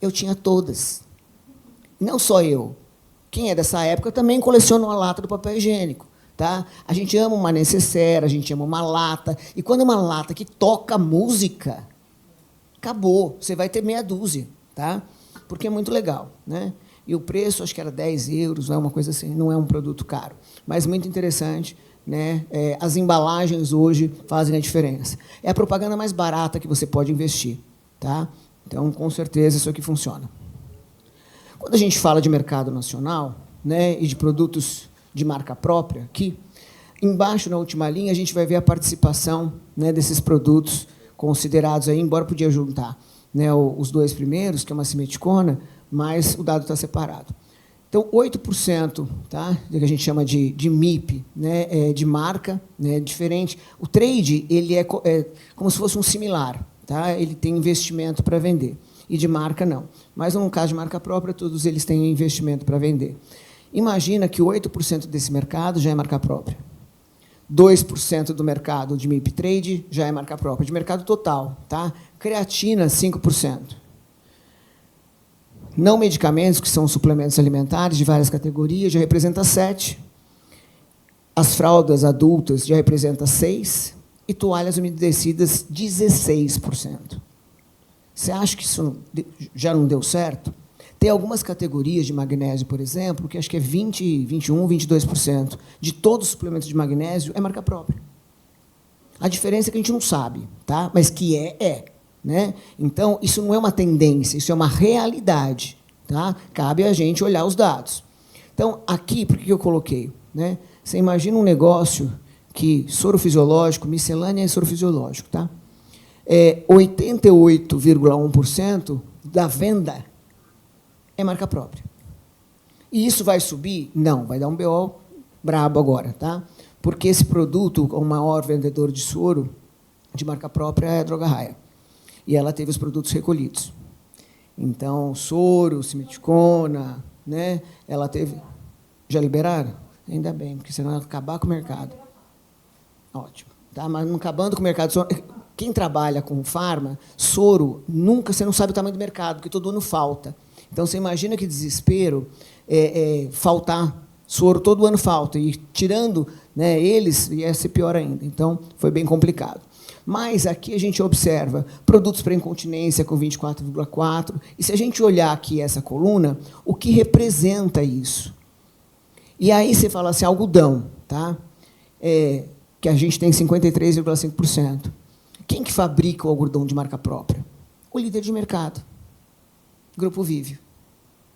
Eu tinha todas. Não só eu. Quem é dessa época também colecionou a lata do papel higiênico. Tá? A gente ama uma necessaire, a gente ama uma lata. E quando é uma lata que toca música, acabou. Você vai ter meia dúzia. Tá? Porque é muito legal. Né? E o preço, acho que era 10 euros, não é uma coisa assim, não é um produto caro. Mas muito interessante. Né? As embalagens hoje fazem a diferença. É a propaganda mais barata que você pode investir. Tá? Então, com certeza, isso aqui funciona. Quando a gente fala de mercado nacional, né, e de produtos de marca própria, aqui, embaixo, na última linha, a gente vai ver a participação, né, desses produtos considerados, aí, embora podia juntar, né, os dois primeiros, que é uma simeticona, mas o dado está separado. Então, 8%, tá, que a gente chama de MIP, né, de marca, né, diferente. O trade ele é como se fosse um similar. Tá? Ele tem investimento para vender. E de marca, não. Mas, no caso de marca própria, todos eles têm investimento para vender. Imagina que 8% desse mercado já é marca própria. 2% do mercado de MIP Trade já é marca própria, de mercado total. Tá? Creatina, 5%. Não medicamentos, que são suplementos alimentares de várias categorias, já representa 7%. As fraldas adultas já representa 6%. E toalhas umedecidas, 16%. Você acha que isso já não deu certo? Tem algumas categorias de magnésio, por exemplo, que acho que é 20%, 21%, 22%. De todos os suplementos de magnésio é marca própria. A diferença é que a gente não sabe, tá? Mas que né? Então, isso não é uma tendência, isso é uma realidade. Tá? Cabe a gente olhar os dados. Então, aqui, por que eu coloquei? Né? Você imagina um negócio que soro fisiológico, miscelânea é soro fisiológico, tá? 88,1% da venda é marca própria. E isso vai subir? Não, vai dar um BO brabo agora, tá? Porque esse produto, o maior vendedor de soro de marca própria é a Droga Raia. E ela teve os produtos recolhidos. Então, soro, simeticona, né? Ela teve... Já liberaram? Ainda bem, porque senão ia acabar com o mercado. Ótimo. Tá? Mas não acabando com o mercado... Quem trabalha com farma, soro, nunca, você não sabe o tamanho do mercado, porque todo ano falta. Então, você imagina que desespero faltar soro, todo ano falta. E tirando, né, eles, ia ser pior ainda. Então, foi bem complicado. Mas aqui a gente observa produtos para incontinência com 24,4. E se a gente olhar aqui essa coluna, o que representa isso? E aí você fala assim, algodão, tá? Que a gente tem 53,5%. Quem que fabrica o algodão de marca própria? O líder de mercado, Grupo Vivio.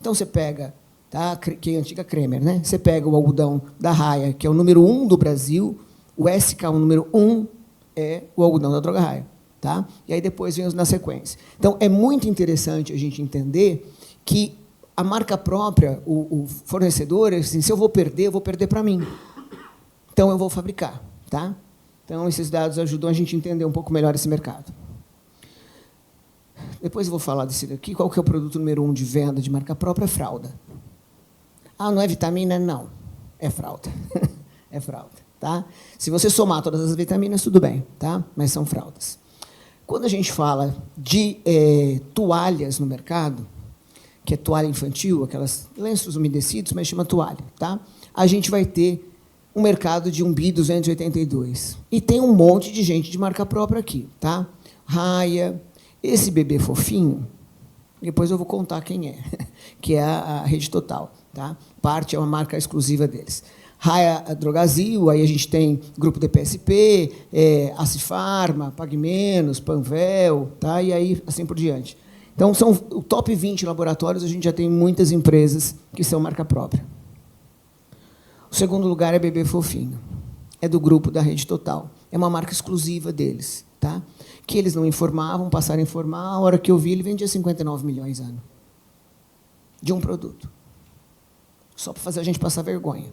Então, você pega, tá, que é a antiga Kremer, né? Você pega o algodão da Raia, que é o número 1 do Brasil, o SK, o número 1, é o algodão da Droga Raia. Tá? E aí depois vem os na sequência. Então, é muito interessante a gente entender que a marca própria, o fornecedor, assim, se eu vou perder para mim. Então, eu vou fabricar. Tá? Então, esses dados ajudam a gente a entender um pouco melhor esse mercado. Depois eu vou falar desse daqui. Qual que é o produto número 1 de venda de marca própria? É fralda. Ah, não é vitamina? Não. É fralda. É fralda. Tá? Se você somar todas as vitaminas, tudo bem, tá? Mas são fraldas. Quando a gente fala de toalhas no mercado, que é toalha infantil, aquelas lenços umedecidos, mas chama toalha, tá? A gente vai ter um mercado de 1 bi 282. E tem um monte de gente de marca própria aqui, tá? Raia, esse bebê fofinho, depois eu vou contar quem é, que é a Rede Total, tá? Parte é uma marca exclusiva deles. Raia Drogazil, aí a gente tem Grupo DPSP, Acifarma, Pague Menos, Panvel, tá? E aí assim por diante. Então, são o top 20 laboratórios, a gente já tem muitas empresas que são marca própria. O segundo lugar é Bebê Fofinho. É do grupo da Rede Total. É uma marca exclusiva deles, tá? Que eles não informavam, passaram a informar. A hora que eu vi, ele vendia 59 milhões ano. De um produto. Só para fazer a gente passar vergonha.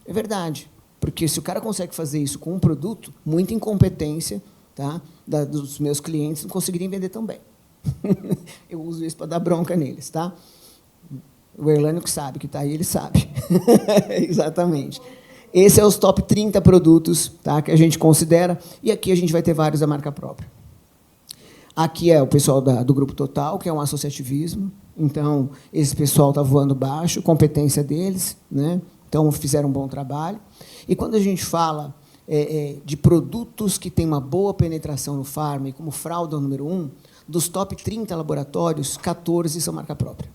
É verdade, porque se o cara consegue fazer isso com um produto, muita incompetência, tá, dos meus clientes não conseguiriam vender tão bem. Eu uso isso para dar bronca neles. Tá? O Erlânio que sabe, que está aí, ele sabe. Exatamente. Esse é os top 30 produtos, tá, que a gente considera, e aqui a gente vai ter vários da marca própria. Aqui é o pessoal do Grupo Total, que é um associativismo. Então, esse pessoal está voando baixo, competência deles, né? Então, fizeram um bom trabalho. E quando a gente fala de produtos que têm uma boa penetração no farma, e como fralda número 1, dos top 30 laboratórios, 14 são marca própria.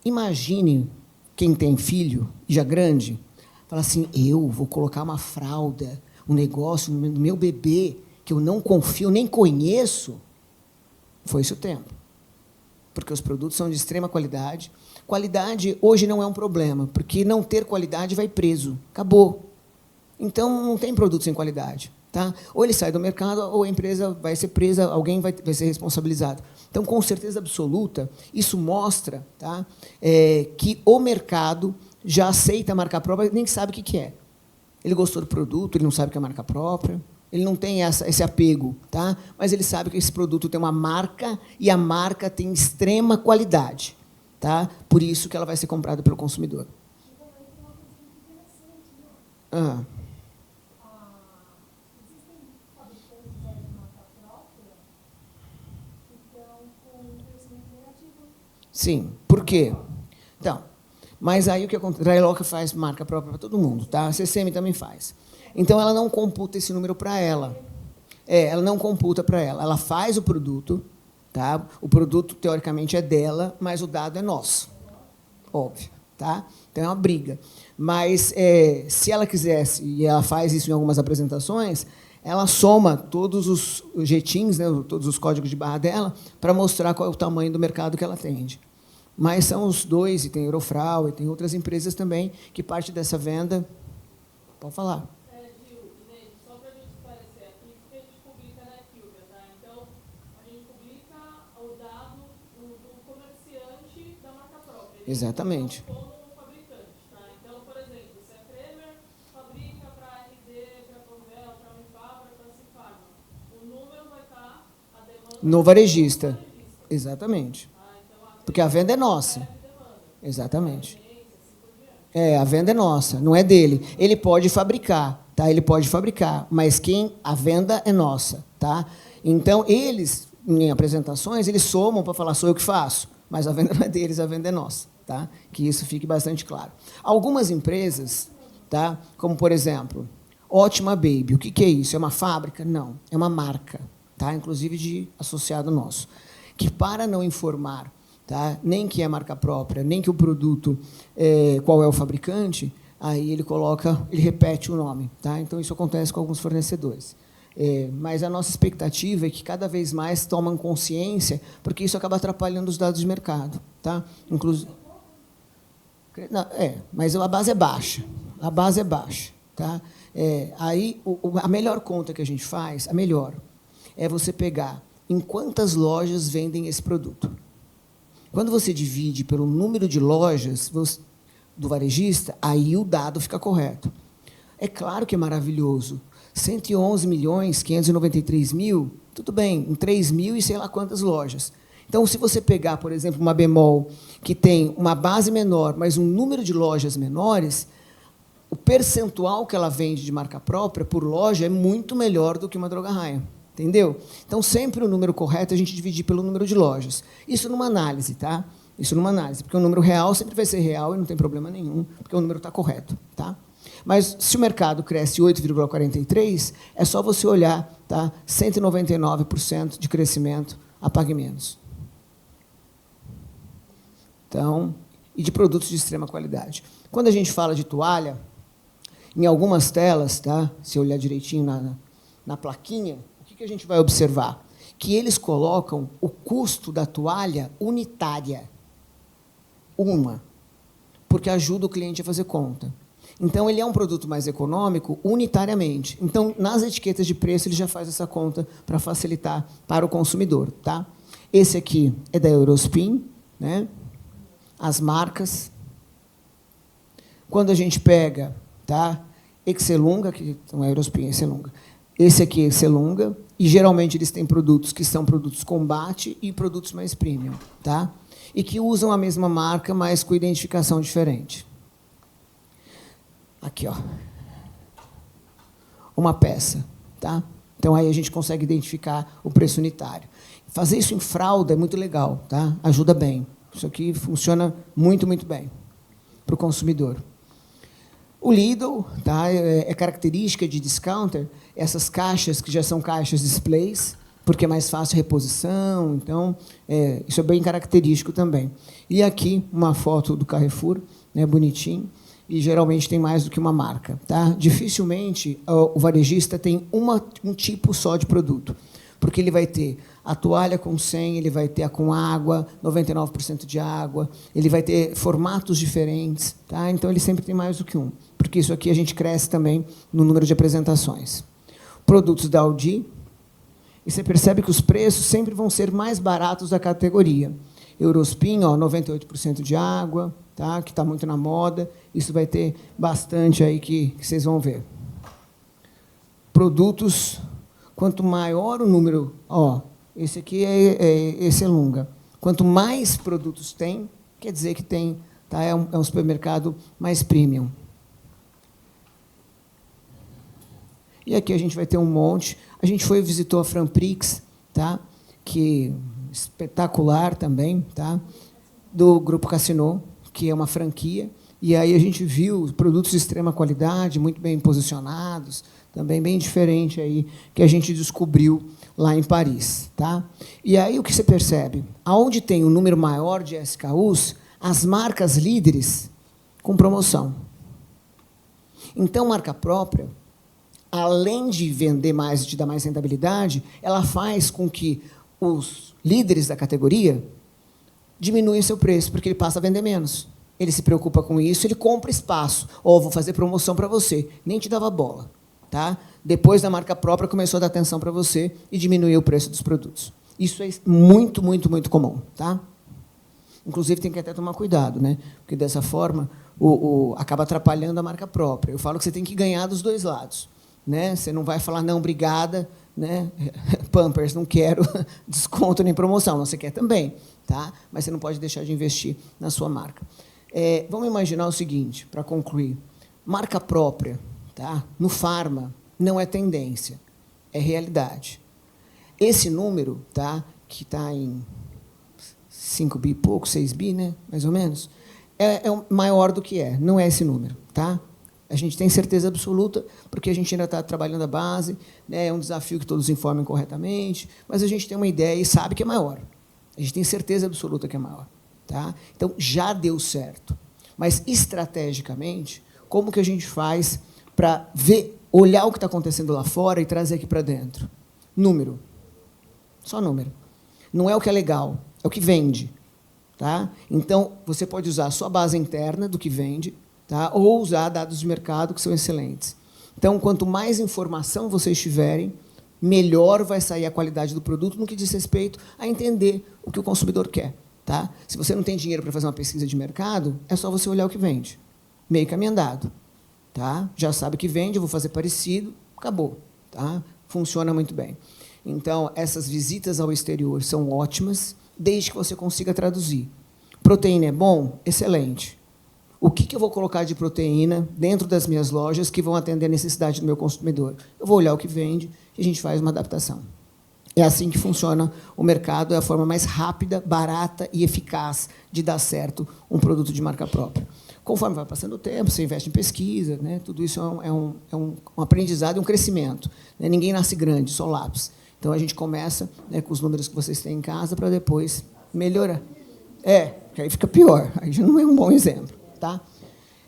Imagine quem tem filho, já grande, fala assim, eu vou colocar uma fralda, um negócio no meu bebê, que eu não confio, nem conheço. Foi esse o tempo. Porque os produtos são de extrema qualidade. Qualidade hoje não é um problema, porque não ter qualidade vai preso. Acabou. Então, não tem produto sem qualidade. Tá? Ou ele sai do mercado, ou a empresa vai ser presa, alguém vai ser responsabilizado. Então, com certeza absoluta, isso mostra, tá, que o mercado já aceita a marca própria, nem sabe o que é. Ele gostou do produto, ele não sabe o que é marca própria, ele não tem esse apego, tá? Mas ele sabe que esse produto tem uma marca e a marca tem extrema qualidade. Tá? Por isso que ela vai ser comprada pelo consumidor. Ah. Existem fabricantes de marca própria que estão com um crescimento negativo. Sim. Por quê? Então, mas aí o que acontece? A Drailoca faz marca própria para todo mundo, tá? A CCM também faz. Então, ela não computa esse número para ela. Ela não computa para ela. Ela faz o produto, tá? O produto, teoricamente, é dela, mas o dado é nosso. Óbvio. Tá? Então, é uma briga. Mas, se ela quisesse, e ela faz isso em algumas apresentações, ela soma todos os jetins, né, todos os códigos de barra dela, para mostrar qual é o tamanho do mercado que ela atende. Mas são os dois, e tem Eurofral, e tem outras empresas também, que parte dessa venda... Pode falar. Exatamente. Como fabricante, tá? Então, por exemplo, se a Kremer fabrica para a RD, para a Panvel, para a Unifabra, para a Acifarma, o número vai estar a demanda no varejista. Exatamente. Porque a venda é nossa. Exatamente. A venda é nossa, não é dele. Ele pode fabricar, tá? Ele pode fabricar, mas a venda é nossa, tá? Então, eles, em apresentações, eles somam para falar, sou eu que faço, mas a venda não é deles, a venda é nossa, tá? Que isso fique bastante claro. Algumas empresas, tá? Como, por exemplo, Ótima Baby. O que é isso? É uma fábrica? Não, é uma marca, tá? Inclusive de associado nosso, que para não informar, tá? Nem que é marca própria, nem que o produto, qual é o fabricante, aí ele repete o nome, tá? Então isso acontece com alguns fornecedores. Mas a nossa expectativa é que cada vez mais tomam consciência, porque isso acaba atrapalhando os dados de mercado, tá? Inclusive, mas a base é baixa, a base é baixa, tá? Aí a melhor conta que a gente faz, a melhor, é você pegar em quantas lojas vendem esse produto. Quando você divide pelo número de lojas do varejista, aí o dado fica correto. É claro que é maravilhoso. 111.593.000, tudo bem, em 3.000 e sei lá quantas lojas. Então, se você pegar, por exemplo, uma Bemol, que tem uma base menor, mas um número de lojas menores, o percentual que ela vende de marca própria por loja é muito melhor do que uma Droga Raia. Entendeu? Então, sempre o número correto é a gente dividir pelo número de lojas. Isso numa análise, tá? Isso numa análise, porque o número real sempre vai ser real e não tem problema nenhum, porque o número está correto, tá? Mas, se o mercado cresce 8,43%, é só você olhar, tá? 199% de crescimento, apague menos. Então, e de produtos de extrema qualidade. Quando a gente fala de toalha, em algumas telas, tá? Se olhar direitinho na plaquinha, o que a gente vai observar? Que eles colocam o custo da toalha unitária. Porque ajuda o cliente a fazer conta. Então, ele é um produto mais econômico unitariamente. Então, nas etiquetas de preço, ele já faz essa conta para facilitar para o consumidor. Tá? Esse aqui é da Eurospin, né? As marcas. Quando a gente pega, tá? Excelunga, que não é Eurospin, é Excelunga. Esse aqui é Excelunga, e geralmente eles têm produtos que são produtos combate e produtos mais premium, tá? E que usam a mesma marca, mas com identificação diferente. Aqui, ó. Uma peça, tá? Então aí a gente consegue identificar o preço unitário. Fazer isso em fralda é muito legal, tá? Ajuda bem. Isso aqui funciona muito, muito bem para o consumidor. O Lidl, tá? É característica de discounter, essas caixas que já são caixas displays, porque é mais fácil reposição, então, isso é bem característico também. E aqui, uma foto do Carrefour, né, bonitinho, e geralmente tem mais do que uma marca. Tá? Dificilmente o varejista tem um tipo só de produto, porque ele vai ter a toalha com 100, ele vai ter a com água, 99% de água, ele vai ter formatos diferentes, tá? Então ele sempre tem mais do que um, porque isso aqui a gente cresce também no número de apresentações. Produtos da Audi, e você percebe que os preços sempre vão ser mais baratos da categoria. Eurospin, 98% de água, tá? Que está muito na moda, isso vai ter bastante aí que vocês vão ver. Produtos, quanto maior o número, esse aqui é Excelunga. Quanto mais produtos tem, quer dizer que tem, tá? É um supermercado mais premium. E aqui a gente vai ter um monte. A gente visitou a Franprix, tá? Que espetacular também, tá? Do Grupo Casino, que é uma franquia. E aí a gente viu produtos de extrema qualidade, muito bem posicionados, também bem diferente aí que a gente descobriu lá em Paris, tá? E aí o que você percebe? Aonde tem um número maior de SKUs, as marcas líderes com promoção. Então, marca própria, além de vender mais e te dar mais rentabilidade, ela faz com que os líderes da categoria diminuem seu preço, porque ele passa a vender menos. Ele se preocupa com isso, ele compra espaço. Vou fazer promoção para você. Nem te dava bola. Tá? Depois da marca própria, começou a dar atenção para você e diminuiu o preço dos produtos. Isso é muito, muito, muito comum. Tá? Inclusive, tem que até tomar cuidado, né? Porque, dessa forma, acaba atrapalhando a marca própria. Eu falo que você tem que ganhar dos dois lados. Né? Você não vai falar, não, obrigada, né? Pampers, não quero desconto nem promoção. Não, você quer também, tá? Mas você não pode deixar de investir na sua marca. Vamos imaginar o seguinte, para concluir. Marca própria, tá? No Pharma, não é tendência, é realidade. Esse número, tá? Que está em 5 bi e pouco, 6 bi, né? Mais ou menos, é maior do que é. Não é esse número, tá? A gente tem certeza absoluta, porque a gente ainda está trabalhando a base, né? É um desafio que todos informem corretamente, mas a gente tem uma ideia e sabe que é maior. A gente tem certeza absoluta que é maior. Tá? Então, já deu certo. Mas, estrategicamente, como que a gente faz para olhar o que está acontecendo lá fora e trazer aqui para dentro? Número. Só número. Não é o que é legal, é o que vende. Tá? Então, você pode usar a sua base interna do que vende, tá? Ou usar dados de mercado que são excelentes. Então, quanto mais informação vocês tiverem, melhor vai sair a qualidade do produto no que diz respeito a entender o que o consumidor quer. Tá? Se você não tem dinheiro para fazer uma pesquisa de mercado, é só você olhar o que vende. Meio caminho andado. Tá? Já sabe o que vende, eu vou fazer parecido, acabou. Tá? Funciona muito bem. Então, essas visitas ao exterior são ótimas, desde que você consiga traduzir. Proteína é bom? Excelente. O que eu vou colocar de proteína dentro das minhas lojas que vão atender a necessidade do meu consumidor? Eu vou olhar o que vende e a gente faz uma adaptação. É assim que funciona o mercado, é a forma mais rápida, barata e eficaz de dar certo um produto de marca própria. Conforme vai passando o tempo, você investe em pesquisa, né? Tudo isso é um aprendizado e um crescimento. Né? Ninguém nasce grande, só lápis. Então, a gente começa, né, com os números que vocês têm em casa para depois melhorar. Que aí fica pior, aí já não é um bom exemplo. Tá?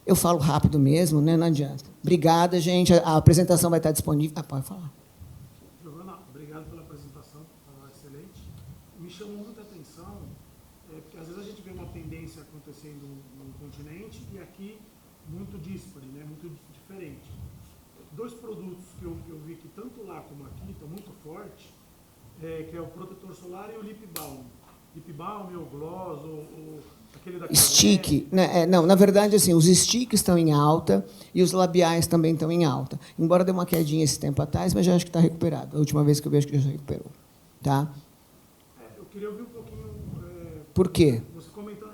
Eu falo rápido mesmo, né? Não adianta. Obrigada, gente. A apresentação vai estar disponível. Pode falar. Obrigado pela apresentação, excelente. Me chamou muita atenção, porque às vezes a gente vê uma tendência acontecendo no continente e aqui muito díspare, né, muito diferente. Dois produtos que eu vi que tanto lá como aqui estão muito fortes, que é o protetor solar e o lip balm. Lip balm, ou gloss, ou aquele da stick, né? Não, na verdade, assim, os sticks estão em alta e os labiais também estão em alta. Embora dê uma quedinha esse tempo atrás, mas já acho que está recuperado. A última vez que eu vejo que já recuperou. Tá? Eu queria ouvir um pouquinho... Por quê? Você comentou,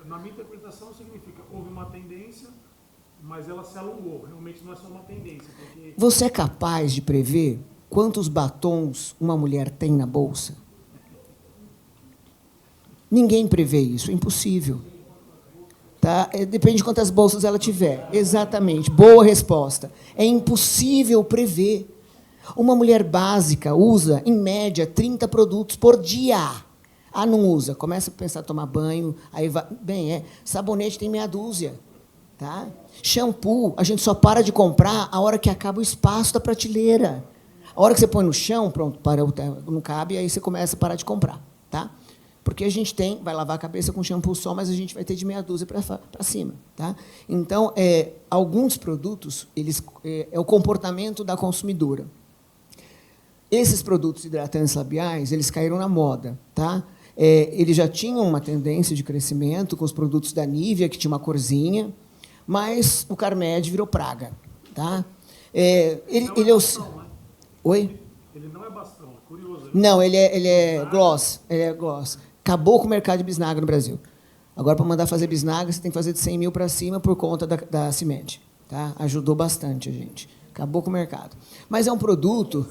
na minha interpretação, significa houve uma tendência, mas ela se alongou. Realmente não é só uma tendência. Porque... Você é capaz de prever quantos batons uma mulher tem na bolsa? Ninguém prevê isso, é impossível. Tá? Depende de quantas bolsas ela tiver. Exatamente, boa resposta. É impossível prever. Uma mulher básica usa, em média, 30 produtos por dia. Não usa. Começa a pensar em tomar banho, aí vai... sabonete tem meia dúzia. Tá? Shampoo, a gente só para de comprar a hora que acaba o espaço da prateleira. A hora que você põe no chão, pronto, não cabe, aí você começa a parar de comprar. Tá? Porque a gente vai lavar a cabeça com shampoo só, mas a gente vai ter de meia dúzia para cima. Tá? Então, alguns produtos, é o comportamento da consumidora. Esses produtos hidratantes labiais, eles caíram na moda. Tá? Eles já tinham uma tendência de crescimento com os produtos da Nivea, que tinha uma corzinha, mas o Carmed virou praga. Tá? Ele é o... Oi? Ele não é bastão, é curioso. Não, ele é gloss. Ele é gloss. Acabou com o mercado de bisnaga no Brasil. Agora, para mandar fazer bisnaga, você tem que fazer de 100 mil para cima por conta da Cimed. Tá? Ajudou bastante a gente. Acabou com o mercado. Mas é um produto...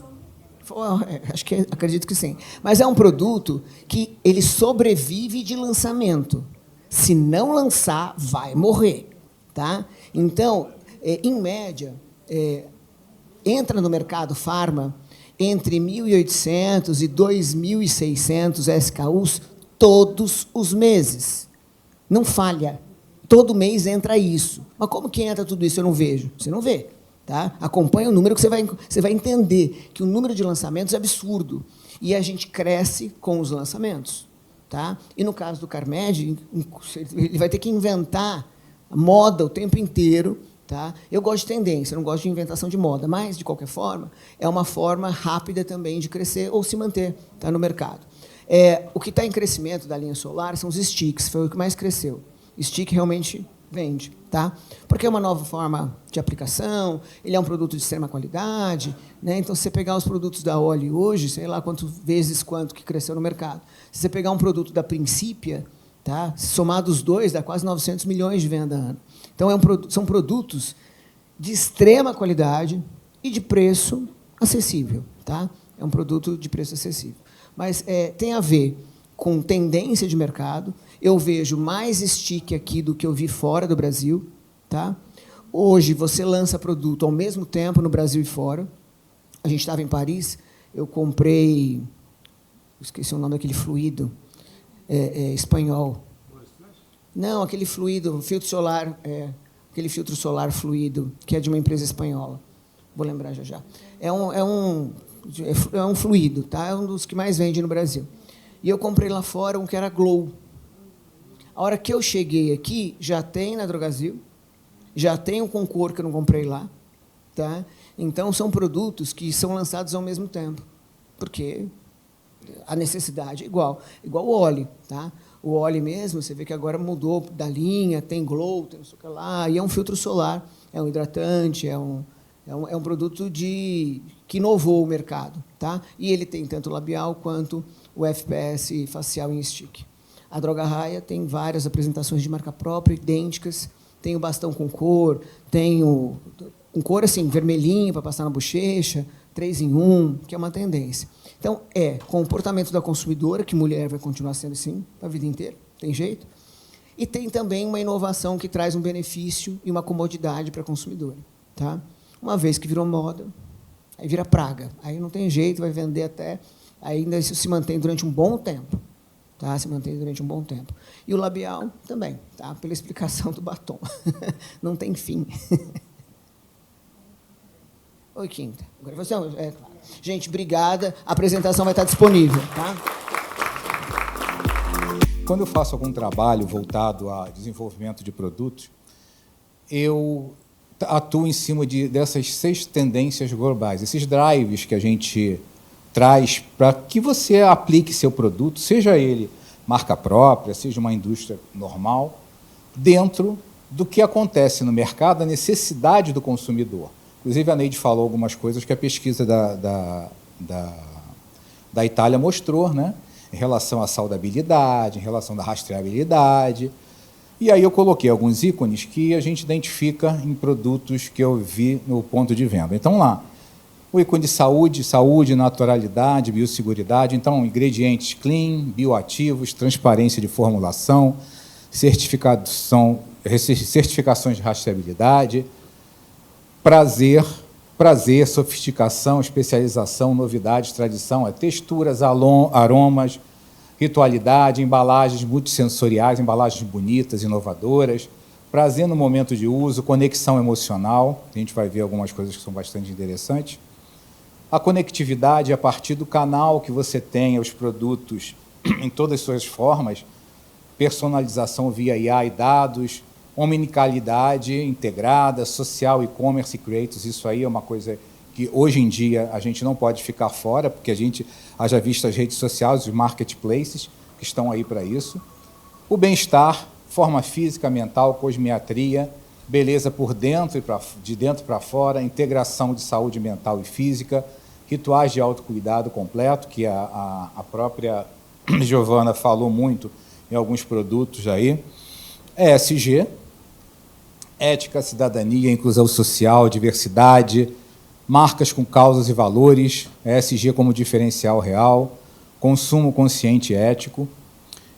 acredito que sim. Mas é um produto que ele sobrevive de lançamento. Se não lançar, vai morrer. Tá? Então, em média, entra no mercado Pharma entre 1.800 e 2.600 SKUs todos os meses. Não falha. Todo mês entra isso. Mas como que entra tudo isso? Eu não vejo. Você não vê. Tá? Acompanha o número que você vai entender que o número de lançamentos é absurdo. E a gente cresce com os lançamentos. Tá? E, no caso do Carmed, ele vai ter que inventar moda o tempo inteiro. Tá? Eu gosto de tendência, não gosto de inventação de moda, mas, de qualquer forma, é uma forma rápida também de crescer ou se manter, tá, no mercado. O que está em crescimento da linha solar são os sticks, foi o que mais cresceu. Stick realmente Vende, tá? Porque é uma nova forma de aplicação, ele é um produto de extrema qualidade, né? Então, se você pegar os produtos da Oli hoje, sei lá quanto que cresceu no mercado. Se você pegar um produto da Principia, tá? Somado os dois, dá quase 900 milhões de venda ano. Então, são produtos de extrema qualidade e de preço acessível, tá? É um produto de preço acessível. Mas tem a ver com tendência de mercado. Eu vejo mais stick aqui do que eu vi fora do Brasil. Tá? Hoje, você lança produto ao mesmo tempo no Brasil e fora. A gente estava em Paris, eu comprei... Esqueci o nome daquele fluido espanhol. Não, aquele fluido, filtro solar, aquele filtro solar fluido, que é de uma empresa espanhola. Vou lembrar já. É um fluido, tá? É um dos que mais vende no Brasil. E eu comprei lá fora um que era Glow. A hora que eu cheguei aqui, já tem na Drogasil, já tem um Concor que eu não comprei lá. Tá? Então, são produtos que são lançados ao mesmo tempo, porque a necessidade é igual. Igual o óleo. Tá? O óleo mesmo, você vê que agora mudou da linha, tem Glow, tem não sei o que lá, e é um filtro solar, é um hidratante, é um produto que inovou o mercado. Tá? E ele tem tanto o labial quanto o FPS facial em stick. A Droga Raia tem várias apresentações de marca própria, idênticas. Tem o bastão com cor, tem o com cor assim, vermelhinho para passar na bochecha, 3 em 1, que é uma tendência. Então, comportamento da consumidora, que mulher vai continuar sendo assim a vida inteira, tem jeito. E tem também uma inovação que traz um benefício e uma comodidade para a consumidora. Tá? Uma vez que virou moda, aí vira praga. Aí não tem jeito, vai vender até... Ainda isso se mantém durante um bom tempo. Tá? Se mantém durante um bom tempo. E o labial também, tá? Pela explicação do batom. Não tem fim. Oi, Quinta. Agora você... Claro. Gente, obrigada. A apresentação vai estar disponível. Tá? Quando eu faço algum trabalho voltado a desenvolvimento de produtos, eu atuo em cima dessas 6 tendências globais, esses drives que a gente traz para que você aplique seu produto, seja ele marca própria, seja uma indústria normal, dentro do que acontece no mercado, a necessidade do consumidor. Inclusive, a Neide falou algumas coisas que a pesquisa da Itália mostrou, né? Em relação à saudabilidade, em relação à rastreabilidade. E aí eu coloquei alguns ícones que a gente identifica em produtos que eu vi no ponto de venda. Então, lá, o ícone de saúde, naturalidade, biosseguridade. Então, ingredientes clean, bioativos, transparência de formulação, certificações de rastreabilidade, prazer, sofisticação, especialização, novidades, tradição, texturas, aromas, ritualidade, embalagens multissensoriais, embalagens bonitas, inovadoras, prazer no momento de uso, conexão emocional, a gente vai ver algumas coisas que são bastante interessantes. A conectividade a partir do canal que você tenha os produtos em todas as suas formas, personalização via IA e dados, omnicalidade integrada, social, e-commerce e creators, isso aí é uma coisa que hoje em dia a gente não pode ficar fora, porque a gente haja visto as redes sociais, os marketplaces, que estão aí para isso. O bem-estar, forma física, mental, cosmiatria, beleza por dentro e de dentro para fora, integração de saúde mental e física, rituais de autocuidado completo, que a própria Giovana falou muito em alguns produtos aí, ESG, ética, cidadania, inclusão social, diversidade, marcas com causas e valores, ESG como diferencial real, consumo consciente e ético,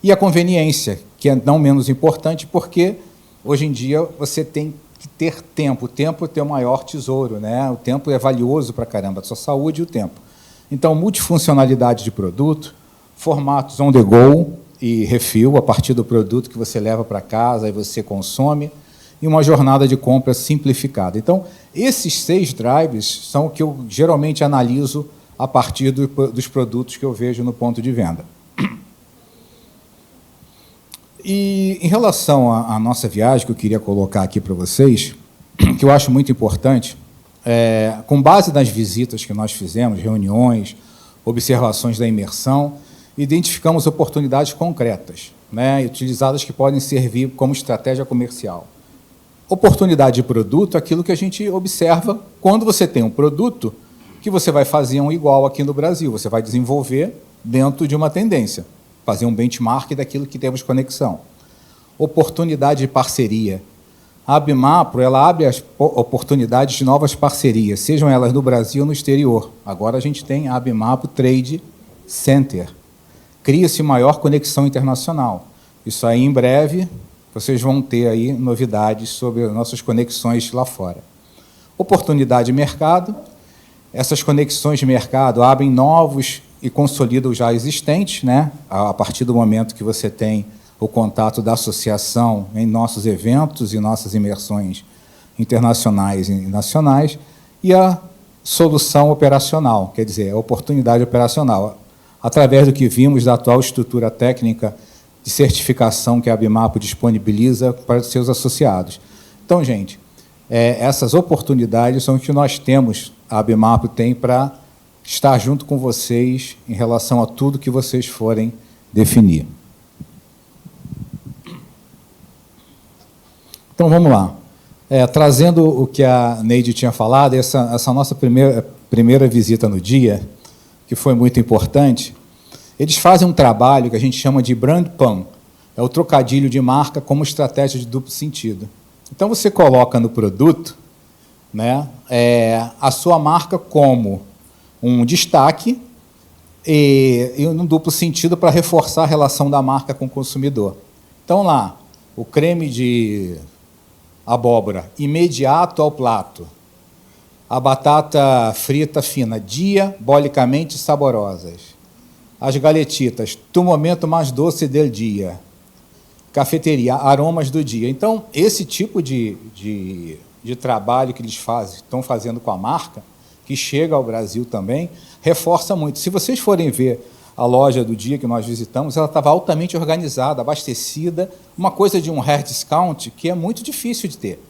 e a conveniência, que é não menos importante, porque hoje em dia você tem que ter tempo. O tempo é o teu maior tesouro, né? O tempo é valioso para caramba, a sua saúde e o tempo. Então, multifuncionalidade de produto, formatos on the go e refill, a partir do produto que você leva para casa e você consome, e uma jornada de compra simplificada. Então, esses 6 drives são o que eu geralmente analiso a partir dos produtos que eu vejo no ponto de venda. E, em relação à nossa viagem, que eu queria colocar aqui para vocês, que eu acho muito importante, com base nas visitas que nós fizemos, reuniões, observações da imersão, identificamos oportunidades concretas, né, utilizadas que podem servir como estratégia comercial. Oportunidade de produto é aquilo que a gente observa quando você tem um produto que você vai fazer um igual aqui no Brasil. Você vai desenvolver dentro de uma tendência, fazer um benchmark daquilo que temos conexão. Oportunidade de parceria. A Abimapro, ela abre as oportunidades de novas parcerias, sejam elas no Brasil ou no exterior. Agora a gente tem a Abimapro Trade Center. Cria-se maior conexão internacional. Isso aí, em breve, vocês vão ter aí novidades sobre as nossas conexões lá fora. Oportunidade de mercado. Essas conexões de mercado abrem novos e consolidam já existentes, né? A partir do momento que você tem o contato da associação em nossos eventos e nossas imersões internacionais e nacionais, e a solução operacional, quer dizer, a oportunidade operacional, através do que vimos da atual estrutura técnica de certificação que a Abimapro disponibiliza para os seus associados. Então, gente, essas oportunidades são o que nós temos, a Abimapro tem para estar junto com vocês em relação a tudo que vocês forem definir. Então, vamos lá. Trazendo o que a Neide tinha falado, essa nossa primeira visita no dia, que foi muito importante, eles fazem um trabalho que a gente chama de brand PAM, é o trocadilho de marca como estratégia de duplo sentido. Então, você coloca no produto, né, a sua marca como um destaque e um duplo sentido para reforçar a relação da marca com o consumidor. Então, lá, o creme de abóbora, imediato ao plato. A batata frita fina, diabolicamente saborosas. As galetitas, tu momento mais doce del dia. Cafeteria, aromas do dia. Então, esse tipo de trabalho que eles estão fazendo com a marca, que chega ao Brasil também, reforça muito. Se vocês forem ver a loja do dia que nós visitamos, ela estava altamente organizada, abastecida, uma coisa de um hair discount que é muito difícil de ter,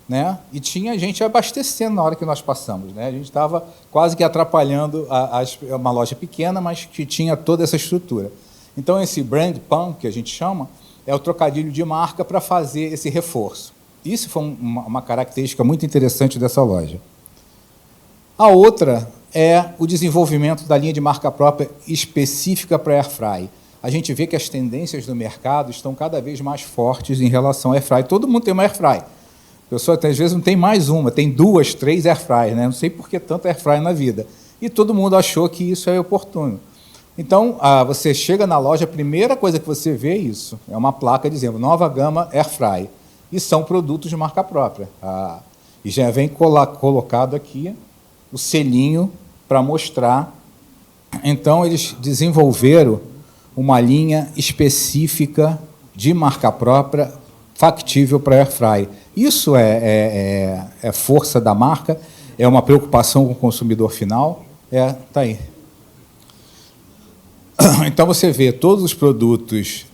né? E tinha gente abastecendo na hora que nós passamos, né? A gente estava quase que atrapalhando uma loja pequena, mas que tinha toda essa estrutura. Então, esse brand PAM, que a gente chama, é o trocadilho de marca para fazer esse reforço. Isso foi uma característica muito interessante dessa loja. A outra é o desenvolvimento da linha de marca própria específica para Airfry. A gente vê que as tendências do mercado estão cada vez mais fortes em relação ao Airfry. Todo mundo tem uma Airfry. A pessoa, às vezes, não tem mais uma, tem 2, 3 Airfry, né? Não sei por que tanto Airfry na vida. E todo mundo achou que isso é oportuno. Então, você chega na loja, a primeira coisa que você vê é isso. É uma placa dizendo, nova gama Airfry. E são produtos de marca própria. E já vem colocado aqui o selinho para mostrar. Então, eles desenvolveram uma linha específica de marca própria factível para Airfry. Isso é força da marca, é uma preocupação com o consumidor final. Tá aí. Então, você vê todos os produtos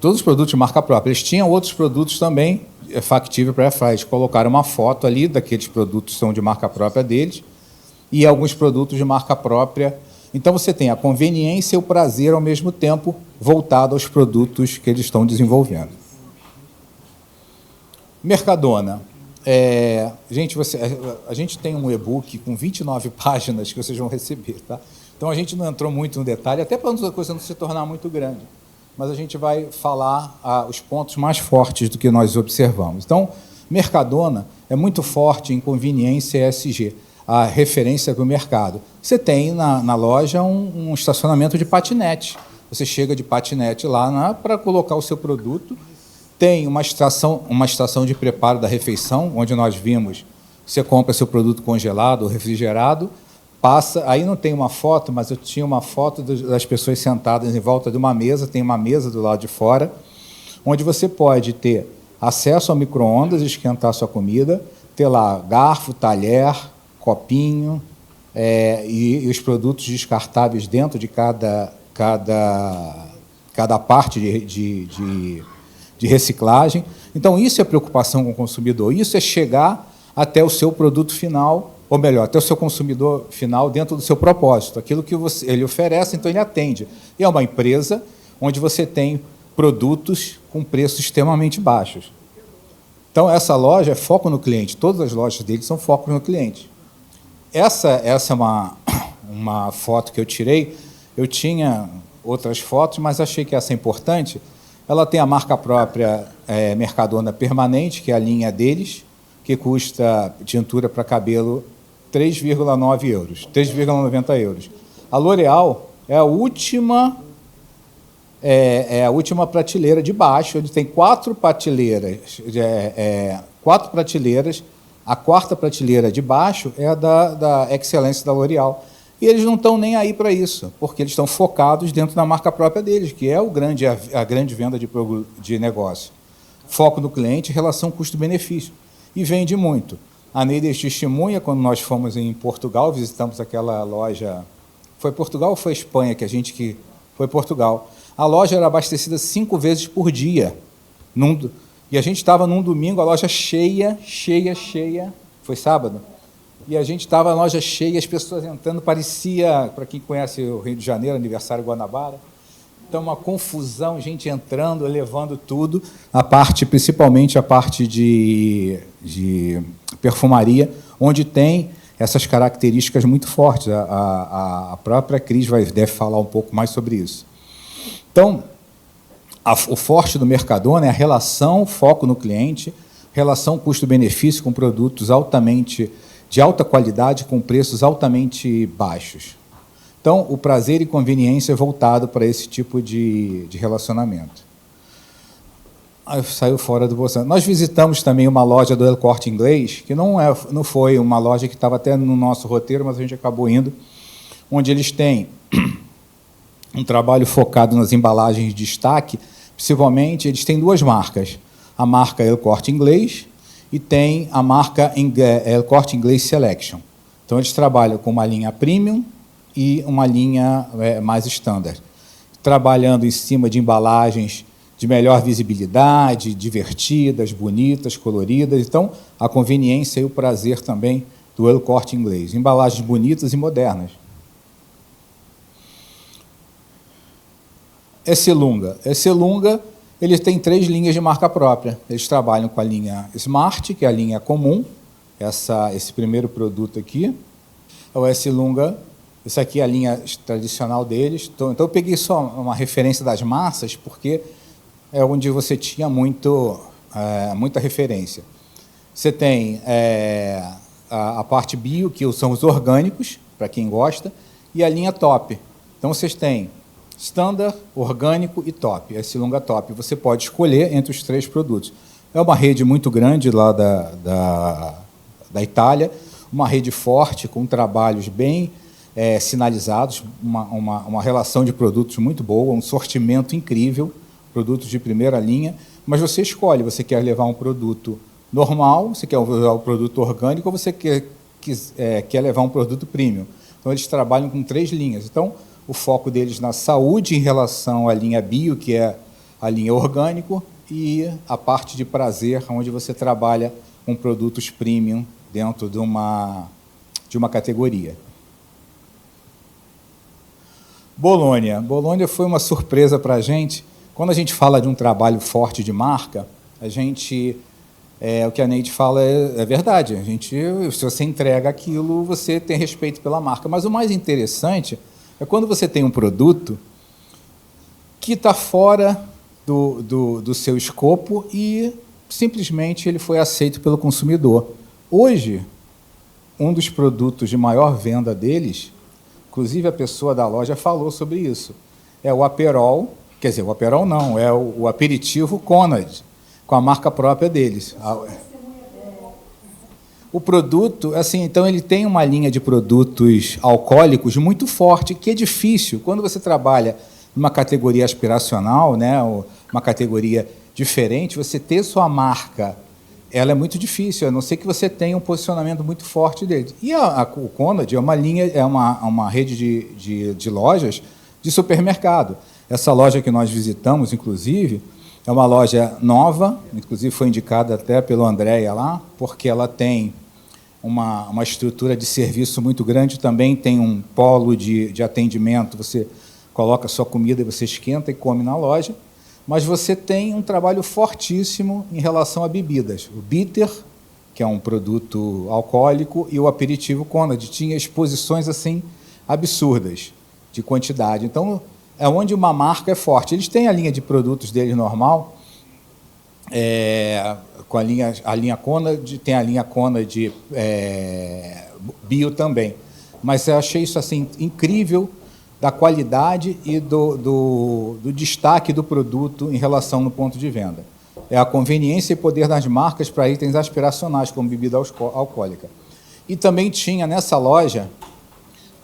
todos os produtos de marca própria. Eles tinham outros produtos também factíveis para Airfry. Eles colocaram uma foto ali daqueles produtos que são de marca própria deles, e alguns produtos de marca própria. Então, você tem a conveniência e o prazer ao mesmo tempo voltado aos produtos que eles estão desenvolvendo. Mercadona. Gente, a gente tem um e-book com 29 páginas que vocês vão receber. Tá? Então, a gente não entrou muito no detalhe, até para a coisa não se tornar muito grande. Mas a gente vai falar os pontos mais fortes do que nós observamos. Então, Mercadona é muito forte em conveniência e ESG. A referência para o mercado. Você tem na loja um estacionamento de patinete. Você chega de patinete lá para colocar o seu produto. Tem uma estação de preparo da refeição, onde nós vimos, você compra seu produto congelado ou refrigerado, passa, aí não tem uma foto, mas eu tinha uma foto das pessoas sentadas em volta de uma mesa, tem uma mesa do lado de fora, onde você pode ter acesso ao micro-ondas, esquentar a sua comida, ter lá garfo, talher, copinho, e os produtos descartáveis dentro de cada parte de reciclagem. Então, isso é preocupação com o consumidor. Isso é chegar até o seu produto final, ou melhor, até o seu consumidor final dentro do seu propósito. Aquilo que ele oferece, então ele atende. E é uma empresa onde você tem produtos com preços extremamente baixos. Então, essa loja é foco no cliente. Todas as lojas deles são focos no cliente. Essa é uma foto que eu tirei. Eu tinha outras fotos, mas achei que essa é importante. Ela tem a marca própria Mercadona Permanente, que é a linha deles, que custa tintura para cabelo 3,9 euros, 3,90 euros. A L'Oréal é a última prateleira de baixo, onde tem 4 prateleiras. A quarta prateleira de baixo é a da Excelência da L'Oréal. E eles não estão nem aí para isso, porque eles estão focados dentro da marca própria deles, que é a grande venda de negócio. Foco no cliente, relação custo-benefício. E vende muito. A Neide testemunha, quando nós fomos em Portugal, visitamos aquela loja. Foi Portugal ou foi Espanha que a gente que foi Portugal? A loja era abastecida 5 vezes por dia. E a gente estava num domingo, a loja cheia. Foi sábado? E a gente estava na loja cheia, as pessoas entrando, parecia, para quem conhece o Rio de Janeiro, aniversário Guanabara, então uma confusão, gente entrando, levando tudo, principalmente a parte de perfumaria, onde tem essas características muito fortes. A própria Cris deve falar um pouco mais sobre isso. Então, o forte do Mercadona é a relação, foco no cliente, relação custo-benefício com produtos de alta qualidade, com preços altamente baixos. Então, o prazer e conveniência é voltado para esse tipo de relacionamento. Saiu fora do bolso. Nós visitamos também uma loja do El Corte Inglês, que não foi uma loja que estava até no nosso roteiro, mas a gente acabou indo, onde eles têm um trabalho focado nas embalagens de destaque. Principalmente, eles têm 2 marcas. A marca El Corte Inglês e tem a marca El Corte Inglês Selection. Então, eles trabalham com uma linha premium e uma linha mais standard, trabalhando em cima de embalagens de melhor visibilidade, divertidas, bonitas, coloridas. Então, a conveniência e o prazer também do El Corte Inglês. Embalagens bonitas e modernas. Esselunga, eles têm 3 linhas de marca própria. Eles trabalham com a linha Smart, que é a linha comum, esse primeiro produto aqui, é o Esselunga. Essa aqui é a linha tradicional deles. Então, eu peguei só uma referência das massas, porque é onde você tinha muita referência. Você tem a parte bio, que são os orgânicos, para quem gosta, e a linha top. Então, vocês têm Standard, orgânico e top. Esse longa top. Você pode escolher entre os 3 produtos. É uma rede muito grande lá da Itália, uma rede forte, com trabalhos bem sinalizados, uma relação de produtos muito boa, um sortimento incrível, produtos de primeira linha, mas você escolhe, você quer levar um produto normal, você quer levar um produto orgânico, ou você quer levar um produto premium. Então, eles trabalham com 3 linhas. Então, o foco deles na saúde em relação à linha bio, que é a linha orgânico, e a parte de prazer, onde você trabalha com produtos premium dentro de uma categoria. Bolônia. Bolônia foi uma surpresa para a gente. Quando a gente fala de um trabalho forte de marca, o que a Neide fala é verdade. Se você entrega aquilo, você tem respeito pela marca. Mas o mais interessante é quando você tem um produto que está fora do seu escopo e simplesmente ele foi aceito pelo consumidor. Hoje, um dos produtos de maior venda deles, inclusive a pessoa da loja falou sobre isso, é o Aperol, quer dizer, o Aperol não, é o aperitivo Conad, com a marca própria deles. O produto, assim, então ele tem uma linha de produtos alcoólicos muito forte, que é difícil. Quando você trabalha numa categoria aspiracional, né, uma categoria diferente, você ter sua marca, ela é muito difícil, a não ser que você tenha um posicionamento muito forte dele. E o Conad é uma linha, uma rede de lojas de supermercado. Essa loja que nós visitamos, inclusive, é uma loja nova, inclusive foi indicada até pelo Andréia lá, porque ela tem uma estrutura de serviço muito grande, também tem um polo de atendimento, você coloca a sua comida e você esquenta e come na loja, mas você tem um trabalho fortíssimo em relação a bebidas. O bitter, que é um produto alcoólico, e o aperitivo Conrad tinha exposições assim absurdas de quantidade. Então, é onde uma marca é forte. Eles têm a linha de produtos deles normal, com a linha Conrad, tem a linha Conrad Bio também. Mas eu achei isso assim incrível, da qualidade e do destaque do produto em relação no ponto de venda. É a conveniência e poder das marcas para itens aspiracionais, como bebida alcoólica. E também tinha nessa loja,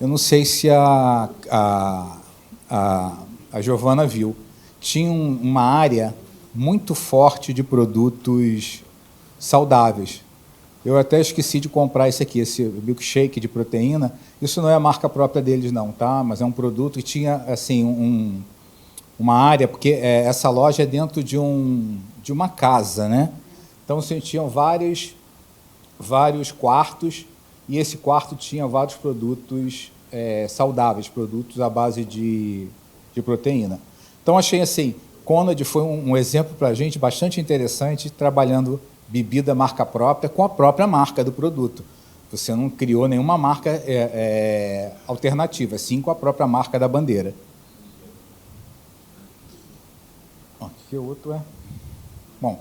eu não sei se a Giovana viu, tinha uma área muito forte de produtos saudáveis. Eu até esqueci de comprar esse aqui, esse milkshake de proteína. Isso não é a marca própria deles, não, tá? Mas é um produto que tinha assim uma área, porque essa loja é dentro de uma casa, né? Então, assim, tinham vários quartos, e esse quarto tinha vários produtos saudáveis, produtos à base de proteína. Então, achei assim, Conrad foi um exemplo para a gente bastante interessante, trabalhando bebida marca própria com a própria marca do produto. Você não criou nenhuma marca alternativa, sim com a própria marca da bandeira. Aqui o outro é... Bom,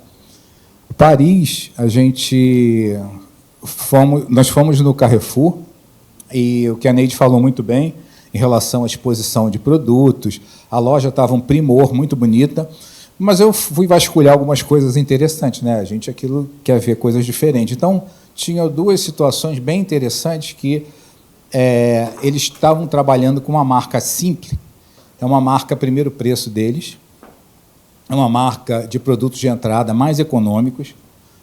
Paris, nós fomos no Carrefour, e o que a Neide falou muito bem, em relação à exposição de produtos, a loja estava um primor, muito bonita, mas eu fui vasculhar algumas coisas interessantes, né? A gente aquilo quer ver coisas diferentes. Então, tinha duas situações bem interessantes que eles estavam trabalhando com uma marca simples, é uma marca primeiro preço deles, é uma marca de produtos de entrada mais econômicos.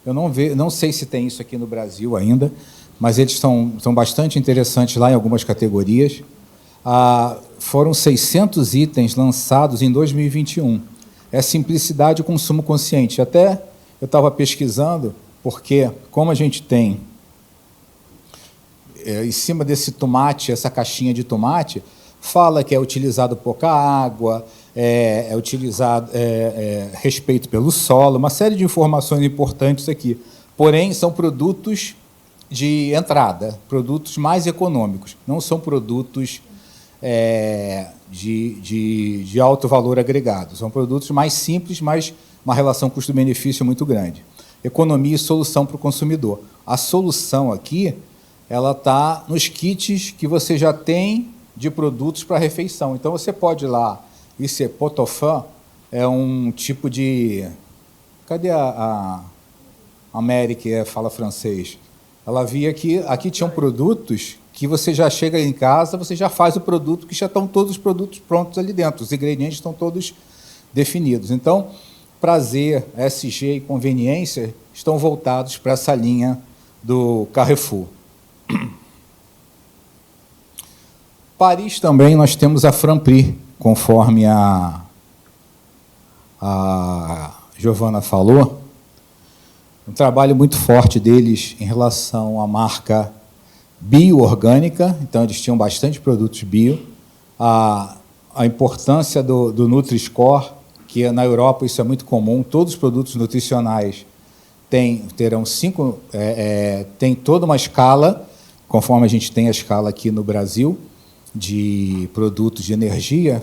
Eu não sei se tem isso aqui no Brasil ainda, mas eles são bastante interessantes lá em algumas categorias. Foram 600 itens lançados em 2021. É simplicidade e consumo consciente. Até eu estava pesquisando, porque, como a gente tem em cima desse tomate, essa caixinha de tomate, fala que é utilizado pouca água, é utilizado respeito pelo solo, uma série de informações importantes aqui. Porém, são produtos de entrada, produtos mais econômicos, não são produtos de alto valor agregado. São produtos mais simples, mas uma relação custo-benefício muito grande. Economia e solução para o consumidor. A solução aqui ela está nos kits que você já tem de produtos para refeição. Então, você pode ir lá, isso é pot-au-feu, é um tipo de... Cadê a Mary, que fala francês? Ela via que aqui tinham produtos que você já chega em casa, você já faz o produto, que já estão todos os produtos prontos ali dentro, os ingredientes estão todos definidos. Então, prazer, SG e conveniência estão voltados para essa linha do Carrefour. Paris também nós temos a Franprix, conforme a Giovana falou, um trabalho muito forte deles em relação à marca bio-orgânica, então eles tinham bastante produtos bio, a importância do Nutri-Score, que na Europa isso é muito comum, todos os produtos nutricionais terão tem toda uma escala, conforme a gente tem a escala aqui no Brasil, de produtos de energia.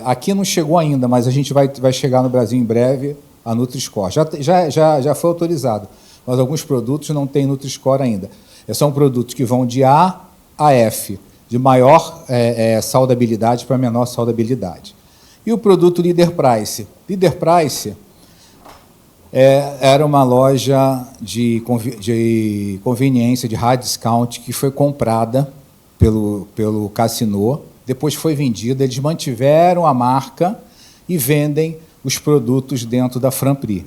Aqui não chegou ainda, mas a gente vai chegar no Brasil em breve, a Nutri-Score. Já foi autorizado, mas alguns produtos não têm Nutri-Score ainda. São produtos que vão de A a F, de maior saudabilidade para menor saudabilidade. E o produto Leader Price? Leader Price era uma loja de conveniência, de hard discount, que foi comprada pelo Casino, depois foi vendida, eles mantiveram a marca e vendem os produtos dentro da Franprix.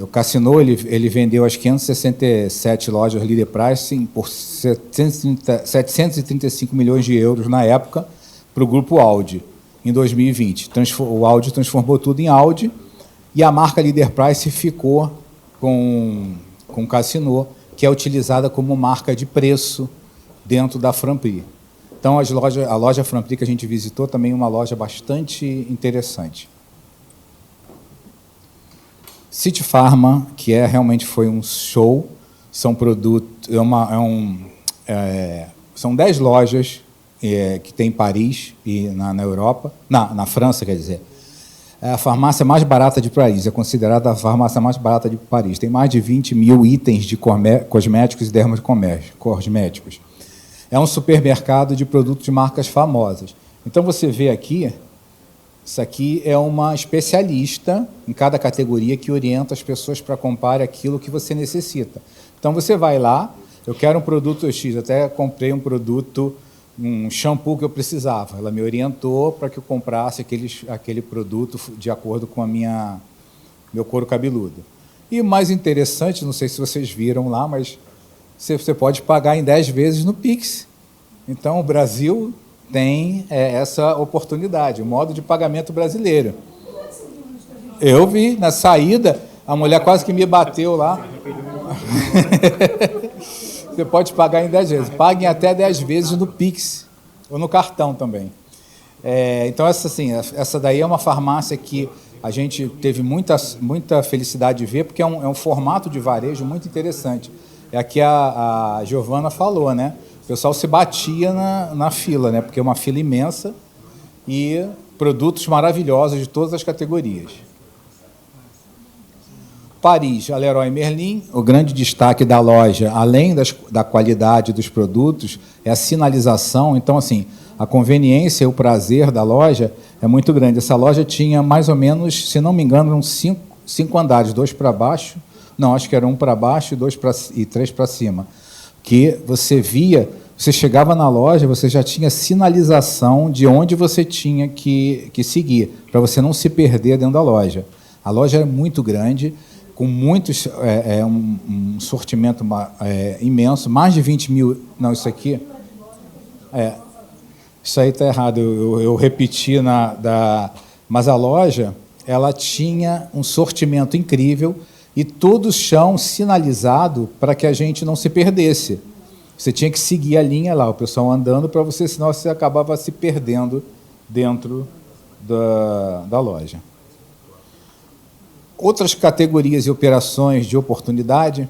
O Casino ele vendeu as 567 lojas Leader Price por 735 milhões de euros na época para o grupo Audi, em 2020. O Audi transformou tudo em Audi e a marca Leader Price ficou com o Casino, que é utilizada como marca de preço dentro da Franprix. Então, a loja Franprix que a gente visitou também é uma loja bastante interessante. City Pharma, que realmente foi um show, são produtos, são 10 lojas que tem em Paris e na Europa, na França, quer dizer. É a farmácia mais barata de Paris, é considerada a farmácia mais barata de Paris. Tem mais de 20 mil itens de cosméticos e dermocosméticos. É um supermercado de produtos de marcas famosas. Então, você vê aqui, isso aqui é uma especialista em cada categoria que orienta as pessoas para comprar aquilo que você necessita. Então, você vai lá, eu quero um produto X, até comprei um produto, um shampoo que eu precisava. Ela me orientou para que eu comprasse aquele produto de acordo com meu couro cabeludo. E o mais interessante, não sei se vocês viram lá, mas você pode pagar em 10 vezes no Pix. Então, o Brasil tem essa oportunidade, o modo de pagamento brasileiro. Eu vi, na saída, a mulher quase que me bateu lá. Você pode pagar em 10 vezes. Paguem até 10 vezes no Pix, ou no cartão também. Então, essa daí é uma farmácia que a gente teve muita felicidade de ver, porque é um formato de varejo muito interessante. É aqui a Giovana falou, né? O pessoal se batia na fila, né? Porque é uma fila imensa e produtos maravilhosos de todas as categorias. Paris, a Leroy Merlin, o grande destaque da loja, além da qualidade dos produtos, é a sinalização. Então, assim, a conveniência e o prazer da loja é muito grande. Essa loja tinha mais ou menos, se não me engano, uns 5 andares, 2 para baixo, não, acho que era 1 para baixo e 3 para cima, que você via, você chegava na loja, você já tinha sinalização de onde você tinha que seguir, para você não se perder dentro da loja. A loja é muito grande, com muitos, um sortimento imenso, mais de 20 mil... Não, isso aqui... isso aí está errado, eu repeti mas a loja, ela tinha um sortimento incrível e todo o chão sinalizado para que a gente não se perdesse. Você tinha que seguir a linha lá, o pessoal andando, para você, senão você acabava se perdendo dentro da loja. Outras categorias e operações de oportunidade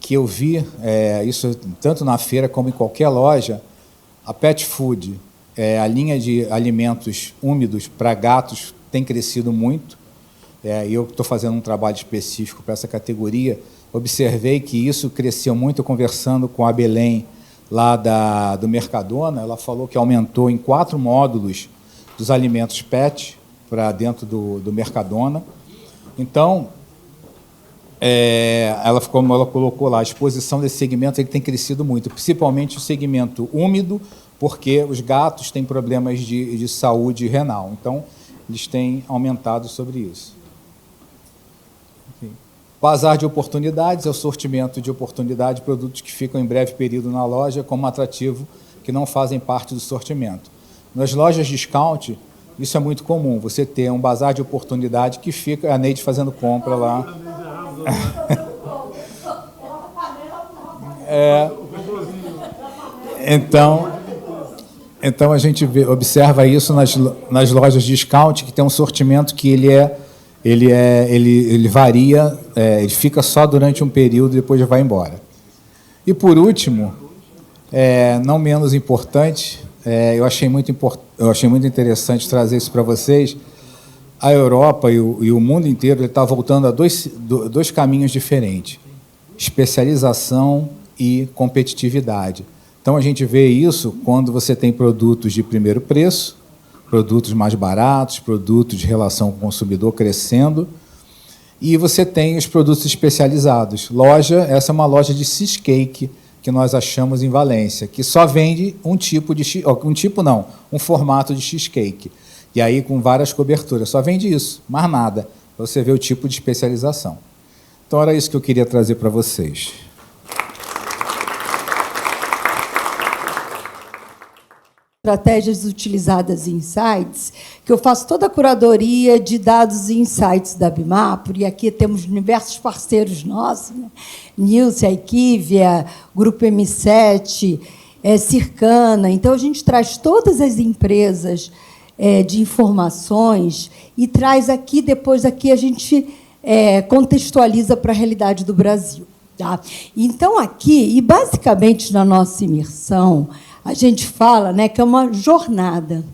que eu vi, isso tanto na feira como em qualquer loja, a Pet Food, a linha de alimentos úmidos para gatos tem crescido muito. Eu estou fazendo um trabalho específico para essa categoria. Observei que isso cresceu muito conversando com a Belém, lá do Mercadona. Ela falou que aumentou em 4 módulos dos alimentos PET para dentro do Mercadona. Então, como ela colocou lá, a exposição desse segmento ele tem crescido muito, principalmente o segmento úmido, porque os gatos têm problemas de saúde renal. Então, eles têm aumentado sobre isso. Bazar de oportunidades é o sortimento de oportunidade de produtos que ficam em breve período na loja como atrativo, que não fazem parte do sortimento. Nas lojas discount, isso é muito comum, você ter um bazar de oportunidade que fica a Neide fazendo compra lá. Então a gente observa isso nas lojas discount, que tem um sortimento que ele varia, ele fica só durante um período e depois já vai embora. E, por último, não menos importante, eu achei muito interessante trazer isso para vocês. A Europa e o mundo inteiro está voltando a dois caminhos diferentes: especialização e competitividade. Então, a gente vê isso quando você tem produtos de primeiro preço, produtos mais baratos, produtos de relação com o consumidor crescendo, e você tem os produtos especializados. Essa é uma loja de cheesecake que nós achamos em Valência, que só vende um formato de cheesecake. E aí com várias coberturas. Só vende isso, mais nada, para você ver o tipo de especialização. Então, era isso que eu queria trazer para vocês. Estratégias utilizadas em insights, que eu faço toda a curadoria de dados e insights da Bimapro, e aqui temos diversos parceiros nossos, né? Nilce, Equivia, Grupo M7, Circana. Então, a gente traz todas as empresas de informações e traz aqui, depois aqui a gente contextualiza para a realidade do Brasil. Tá? Então, aqui, e basicamente na nossa imersão, a gente fala, né, que é uma jornada.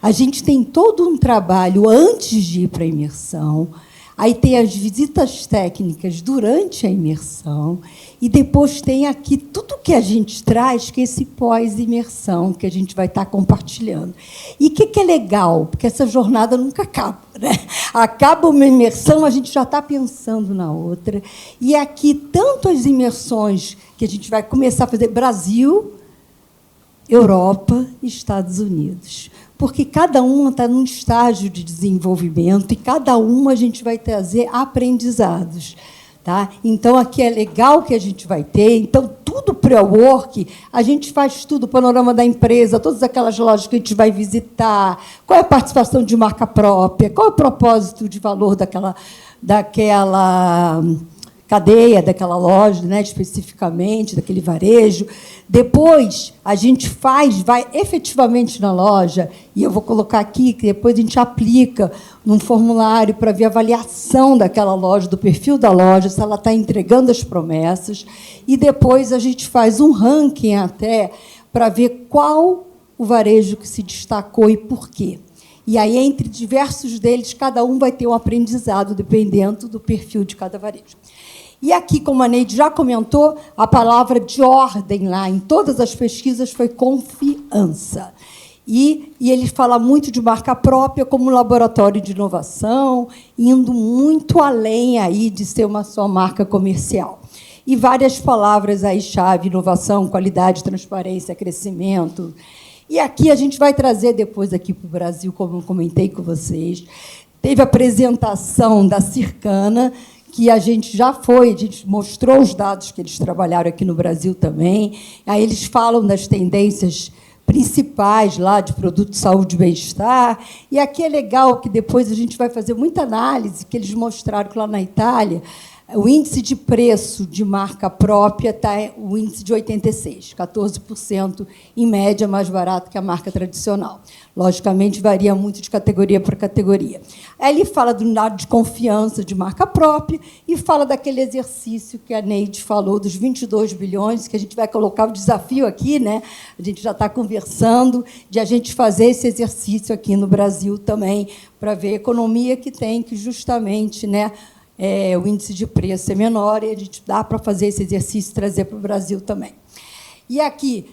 A gente tem todo um trabalho antes de ir para a imersão, aí tem as visitas técnicas durante a imersão, e depois tem aqui tudo que a gente traz, que é esse pós-imersão, que a gente vai estar compartilhando. E o que é legal? Porque essa jornada nunca acaba. Né? Acaba uma imersão, a gente já está pensando na outra. E aqui, tanto as imersões que a gente vai começar a fazer Brasil, Europa e Estados Unidos. Porque cada uma está num estágio de desenvolvimento e cada uma a gente vai trazer aprendizados. Tá? Então, aqui é legal que a gente vai ter. Então, tudo pré-work, a gente faz tudo, o panorama da empresa, todas aquelas lojas que a gente vai visitar, qual é a participação de marca própria, qual é o propósito de valor daquela cadeia, daquela loja, né, especificamente, daquele varejo. Depois, a gente vai efetivamente na loja, e eu vou colocar aqui, que depois a gente aplica num formulário para ver a avaliação daquela loja, do perfil da loja, se ela está entregando as promessas, e depois a gente faz um ranking até para ver qual o varejo que se destacou e por quê. E aí, entre diversos deles, cada um vai ter um aprendizado, dependendo do perfil de cada varejo. E aqui, como a Neide já comentou, a palavra de ordem lá em todas as pesquisas foi confiança. E ele fala muito de marca própria como laboratório de inovação, indo muito além aí de ser uma só marca comercial. E várias palavras aí-chave: inovação, qualidade, transparência, crescimento. E aqui a gente vai trazer depois aqui para o Brasil, como eu comentei com vocês. Teve a apresentação da Circana, que a gente mostrou os dados que eles trabalharam aqui no Brasil também. Aí eles falam das tendências principais lá de produto de saúde e bem-estar. E aqui é legal que depois a gente vai fazer muita análise, que eles mostraram que lá na Itália o índice de preço de marca própria está o índice de 86, 14%, em média, mais barato que a marca tradicional. Logicamente, varia muito de categoria para categoria. Aí ele fala do dado de confiança de marca própria e fala daquele exercício que a Neide falou, dos 22 bilhões, que a gente vai colocar o desafio aqui, né? A gente já está conversando, de a gente fazer esse exercício aqui no Brasil também, para ver a economia que tem, que justamente, né, o índice de preço é menor, e a gente dá para fazer esse exercício e trazer para o Brasil também. E aqui,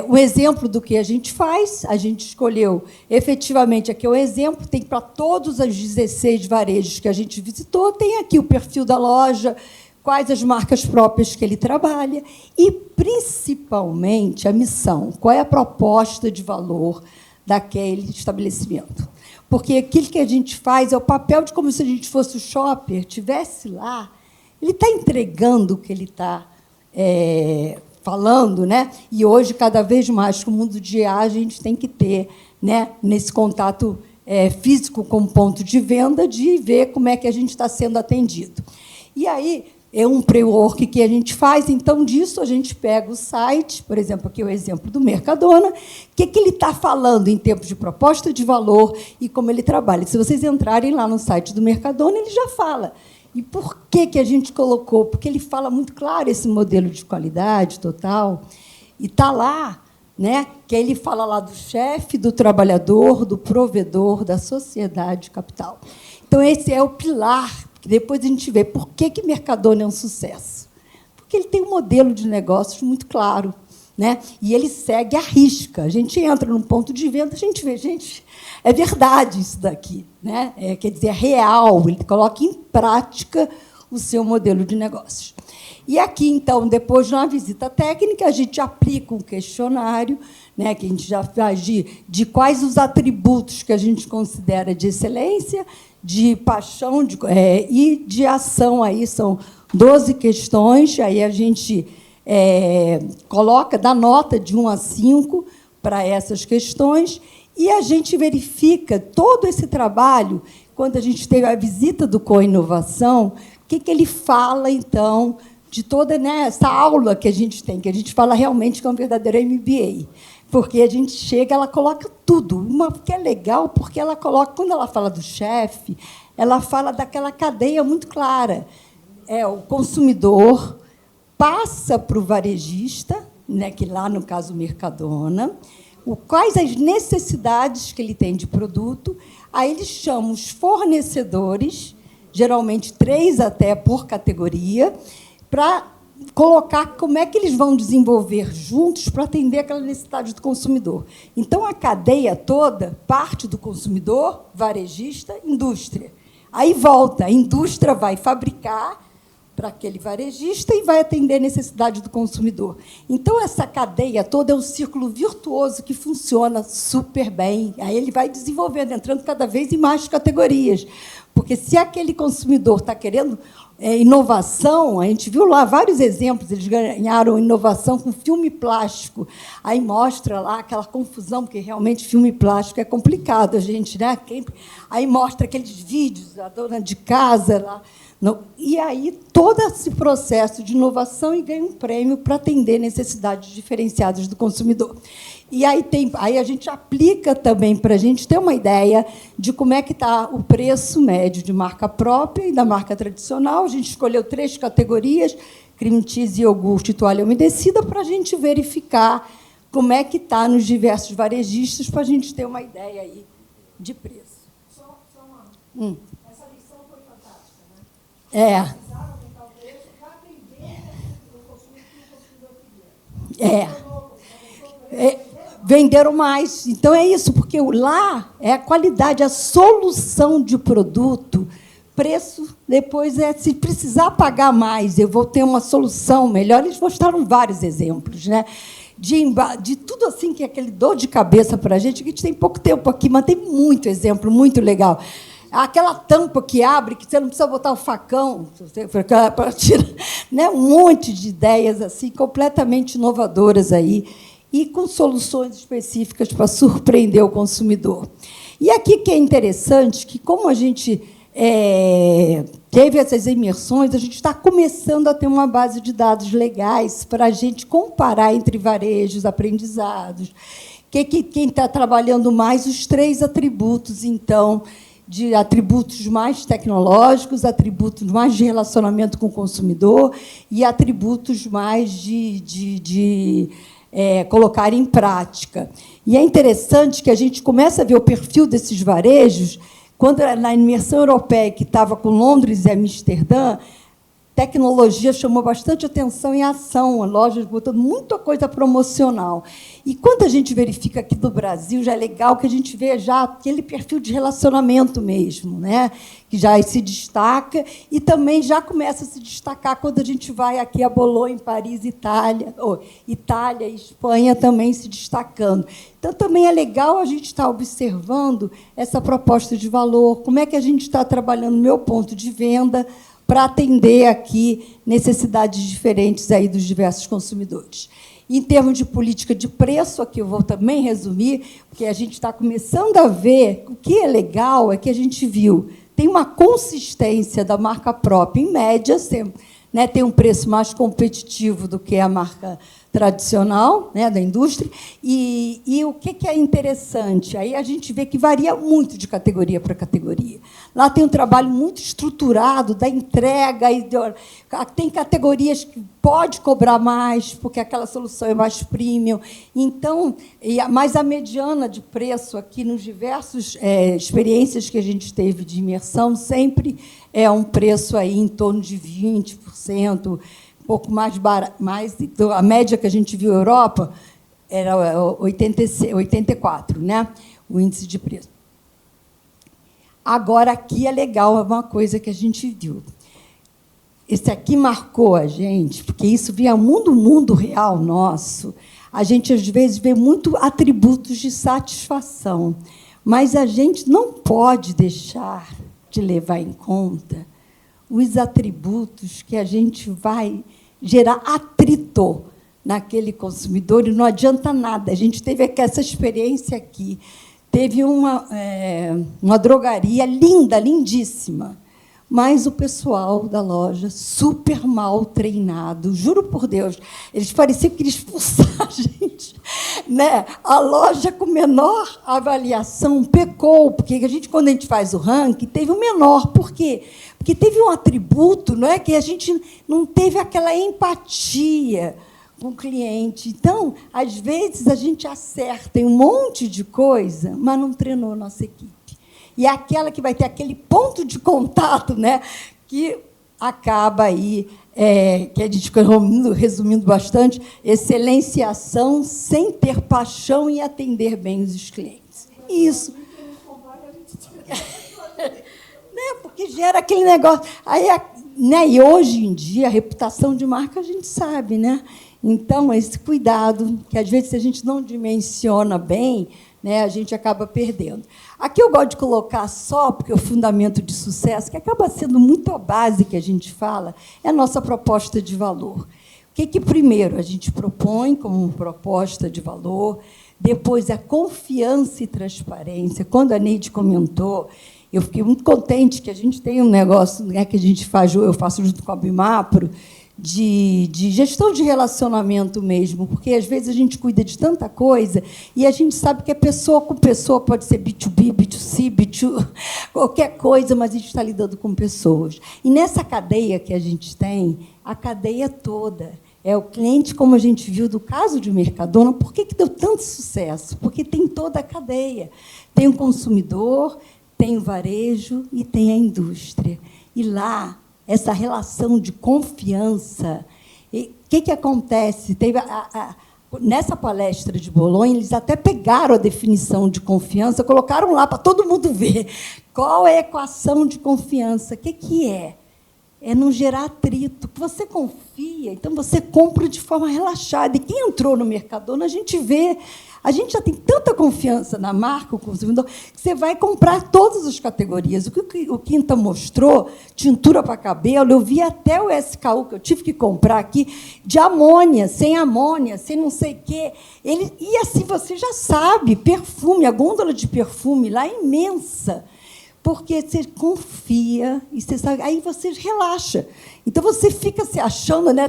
o exemplo do que a gente faz, a gente escolheu, efetivamente, aqui é o exemplo, tem para todos os 16 varejos que a gente visitou, tem aqui o perfil da loja, quais as marcas próprias que ele trabalha e, principalmente, a missão, qual é a proposta de valor daquele estabelecimento. Porque aquilo que a gente faz é o papel de como se a gente fosse o shopper, estivesse lá, ele está entregando o que ele está falando, né? E hoje, cada vez mais, com o mundo de IA, a gente tem que ter, né, nesse contato físico com o ponto de venda, de ver como é que a gente está sendo atendido. E aí, é um pre-work que a gente faz, então, disso a gente pega o site, por exemplo, aqui é o exemplo do Mercadona, o que ele está falando em termos de proposta de valor e como ele trabalha. Se vocês entrarem lá no site do Mercadona, ele já fala. E por que a gente colocou? Porque ele fala muito claro esse modelo de qualidade total, e está lá, né, que ele fala lá do chefe, do trabalhador, do provedor, da sociedade capital. Então, esse é o pilar. Depois a gente vê por que Mercadona é um sucesso. Porque ele tem um modelo de negócios muito claro, né? E ele segue à risca. A gente entra num ponto de venda, a gente vê, gente, é verdade isso daqui, né? Quer dizer, é real, ele coloca em prática o seu modelo de negócios. E aqui, então, depois, na visita técnica, a gente aplica um questionário, né, que a gente já faz de quais os atributos que a gente considera de excelência, de paixão e de ação. Aí são 12 questões, aí a gente coloca, dá nota de 1 a 5 para essas questões, e a gente verifica todo esse trabalho, quando a gente teve a visita do Co-Inovação, o que ele fala, então, de toda, né, essa aula que a gente tem, que a gente fala realmente que é um verdadeiro MBA. Porque a gente chega, ela coloca tudo. Uma que é legal, porque ela coloca, quando ela fala do chefe, ela fala daquela cadeia muito clara. O consumidor passa para o varejista, né, que lá, no caso, o Mercadona, quais as necessidades que ele tem de produto, aí eles chamam os fornecedores, geralmente 3 até por categoria, para colocar como é que eles vão desenvolver juntos para atender aquela necessidade do consumidor. Então, a cadeia toda parte do consumidor, varejista, indústria. Aí volta, a indústria vai fabricar para aquele varejista e vai atender a necessidade do consumidor. Então, essa cadeia toda é um círculo virtuoso que funciona super bem. Aí ele vai desenvolvendo, entrando cada vez em mais categorias. Porque, se aquele consumidor está querendo inovação, a gente viu lá vários exemplos, eles ganharam inovação com filme plástico. Aí mostra lá aquela confusão, porque realmente filme plástico é complicado, a gente, né? Aí mostra aqueles vídeos, a dona de casa lá. E aí, todo esse processo de inovação e ganha um prêmio para atender necessidades diferenciadas do consumidor. E aí a gente aplica também para a gente ter uma ideia de como é que está o preço médio de marca própria e da marca tradicional. A gente escolheu 3 categorias, cream cheese, iogurte e toalha umedecida, para a gente verificar como é que está nos diversos varejistas, para a gente ter uma ideia aí de preço. Só uma... Essa lição foi fantástica, né? Precisaram aumentar o preço para atender o consumidor queria. Venderam mais. Então, é isso, porque lá é a qualidade, a solução de produto, preço, depois se precisar pagar mais, eu vou ter uma solução melhor. Eles mostraram vários exemplos, né? De tudo assim, que é aquele dor de cabeça para a gente tem pouco tempo aqui, mas tem muito exemplo, muito legal. Aquela tampa que abre, que você não precisa botar o facão para tirar, né? Um monte de ideias assim, completamente inovadoras aí, e com soluções específicas para surpreender o consumidor. E aqui que é interessante, que como a gente teve essas imersões, a gente está começando a ter uma base de dados legais para a gente comparar entre varejos, aprendizados. Quem está trabalhando mais os 3 atributos, então, de atributos mais tecnológicos, atributos mais de relacionamento com o consumidor e atributos mais de colocar em prática. E é interessante que a gente começa a ver o perfil desses varejos, quando, na imersão europeia, que estava com Londres e Amsterdã, tecnologia chamou bastante atenção em ação, lojas botando muita coisa promocional. E quando a gente verifica aqui do Brasil, já é legal que a gente vê já aquele perfil de relacionamento mesmo, né? Que já se destaca, e também já começa a se destacar quando a gente vai aqui a Bolonha, em Paris, Itália e Espanha também se destacando. Então, também é legal a gente estar observando essa proposta de valor, como é que a gente está trabalhando o meu ponto de venda, para atender aqui necessidades diferentes aí dos diversos consumidores. Em termos de política de preço, aqui eu vou também resumir, porque a gente está começando a ver, o que é legal é que a gente viu, tem uma consistência da marca própria, em média, né, tem um preço mais competitivo do que a marca tradicional, né, da indústria. E o que é interessante? Aí a gente vê que varia muito de categoria para categoria. Lá tem um trabalho muito estruturado da entrega. Tem categorias que pode cobrar mais, porque aquela solução é mais premium. Então, mas a mediana de preço aqui, nos diversos experiências que a gente teve de imersão, sempre é um preço aí em torno de 20%, um pouco mais barato. Então, a média que a gente viu na Europa era 84, né? O índice de preço. Agora, aqui é legal, é uma coisa que a gente viu. Esse aqui marcou a gente, porque isso via mundo real nosso. A gente, às vezes, vê muito atributos de satisfação, mas a gente não pode deixar de levar em conta os atributos que a gente vai gerar atrito naquele consumidor, e não adianta nada. A gente teve essa experiência aqui. Teve uma drogaria linda, lindíssima, mas o pessoal da loja super mal treinado, juro por Deus, eles pareciam que queriam expulsar a gente. né? A loja com menor avaliação pecou, porque quando a gente faz o ranking, teve o menor. Por quê? Porque teve um atributo, não é, que a gente não teve aquela empatia com o cliente. Então, às vezes, a gente acerta em um monte de coisa, mas não treinou a nossa equipe. E é aquela que vai ter aquele ponto de contato, né, que acaba aí, que a gente, resumindo bastante, excelênciação sem ter paixão e atender bem os clientes. Isso. Né, porque gera aquele negócio. Aí, né, e hoje em dia, a reputação de marca a gente sabe, né? Então, esse cuidado, que às vezes, se a gente não dimensiona bem, né, a gente acaba perdendo. Aqui eu gosto de colocar só, porque o fundamento de sucesso, que acaba sendo muito a base que a gente fala, é a nossa proposta de valor. O que primeiro a gente propõe como proposta de valor, depois a confiança e transparência. Quando a Neide comentou, eu fiquei muito contente que a gente tem um negócio, né, que a gente faz, eu faço junto com a Bimapro, de gestão de relacionamento mesmo, porque, às vezes, a gente cuida de tanta coisa e a gente sabe que pessoa com pessoa pode ser B2B, B2C, B2, qualquer coisa, mas a gente está lidando com pessoas. E, nessa cadeia que a gente tem, a cadeia toda é o cliente, como a gente viu do caso de Mercadona. Por que deu tanto sucesso? Porque tem toda a cadeia. Tem o consumidor, tem o varejo e tem a indústria. E lá, essa relação de confiança. O que acontece? Teve nessa palestra de Bolonha, eles até pegaram a definição de confiança, colocaram lá para todo mundo ver qual é a equação de confiança. O que é? É não gerar atrito. Você confia, então você compra de forma relaxada. E quem entrou no Mercadona, a gente vê. A gente já tem tanta confiança na marca, o consumidor, que você vai comprar todas as categorias. O que o Quinta mostrou, tintura para cabelo, eu vi até o SKU, que eu tive que comprar aqui, de amônia, sem não sei o quê. E assim você já sabe, perfume, a gôndola de perfume lá é imensa, porque você confia e você sabe, aí você relaxa. Então, você fica se achando, né,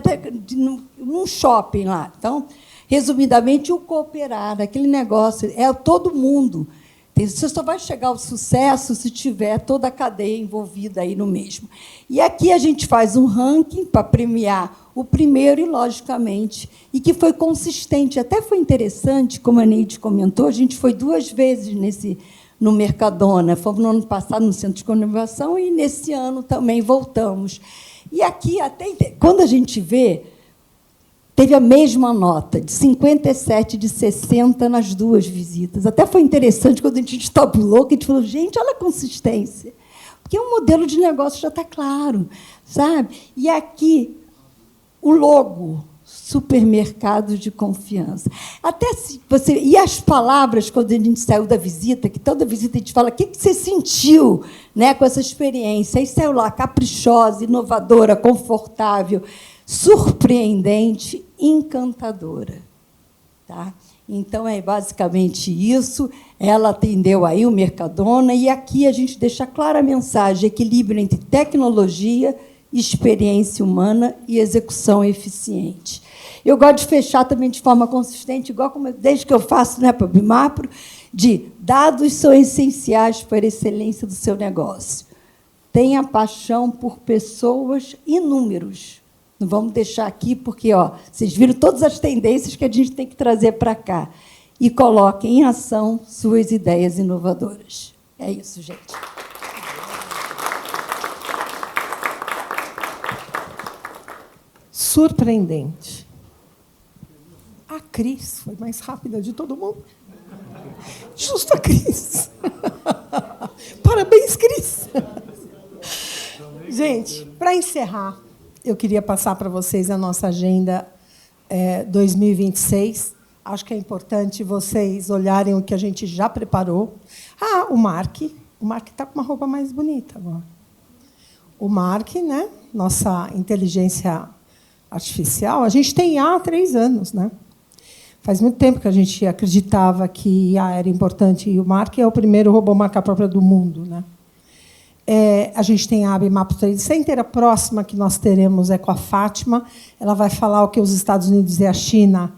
num shopping lá. Então, resumidamente, o cooperar, aquele negócio, é todo mundo. Você só vai chegar ao sucesso se tiver toda a cadeia envolvida aí no mesmo. E aqui a gente faz um ranking para premiar o primeiro, e, logicamente, e que foi consistente. Até foi interessante, como a Neide comentou, a gente foi 2 vezes no Mercadona. Fomos no ano passado no Centro de Comunicação e, nesse ano, também voltamos. E aqui, até quando a gente vê, teve a mesma nota, de 57 de 60 nas 2 visitas. Até foi interessante quando a gente tabulou, que a gente falou, gente, olha a consistência. Porque o modelo de negócio já está claro, sabe? E aqui, o logo, supermercado de confiança. Até se você. E as palavras, quando a gente saiu da visita, que toda visita a gente fala, o que você sentiu, né, com essa experiência? Aí saiu lá, caprichosa, inovadora, confortável, surpreendente, encantadora. Tá? Então, é basicamente isso. Ela atendeu aí o Mercadona, e aqui a gente deixa clara a mensagem: equilíbrio entre tecnologia, experiência humana e execução eficiente. Eu gosto de fechar também de forma consistente, igual como desde que eu faço, né, para o Bimapro, de dados são essenciais para a excelência do seu negócio. Tenha paixão por pessoas e números. Não vamos deixar aqui, porque vocês viram todas as tendências que a gente tem que trazer para cá. E coloquem em ação suas ideias inovadoras. É isso, gente. Surpreendente. A Cris foi mais rápida de todo mundo. Justo a Cris. Parabéns, Cris. Gente, para encerrar, eu queria passar para vocês a nossa agenda 2026. Acho que é importante vocês olharem o que a gente já preparou. O Mark. O Mark está com uma roupa mais bonita agora. O Mark, né? Nossa inteligência artificial, a gente tem IA há 3 anos, né? Faz muito tempo que a gente acreditava que IA era importante, e o Mark é o primeiro robô marca própria do mundo, né? A gente tem a Bimapro Trade Center. A próxima que nós teremos é com a Fátima. Ela vai falar o que os Estados Unidos e a China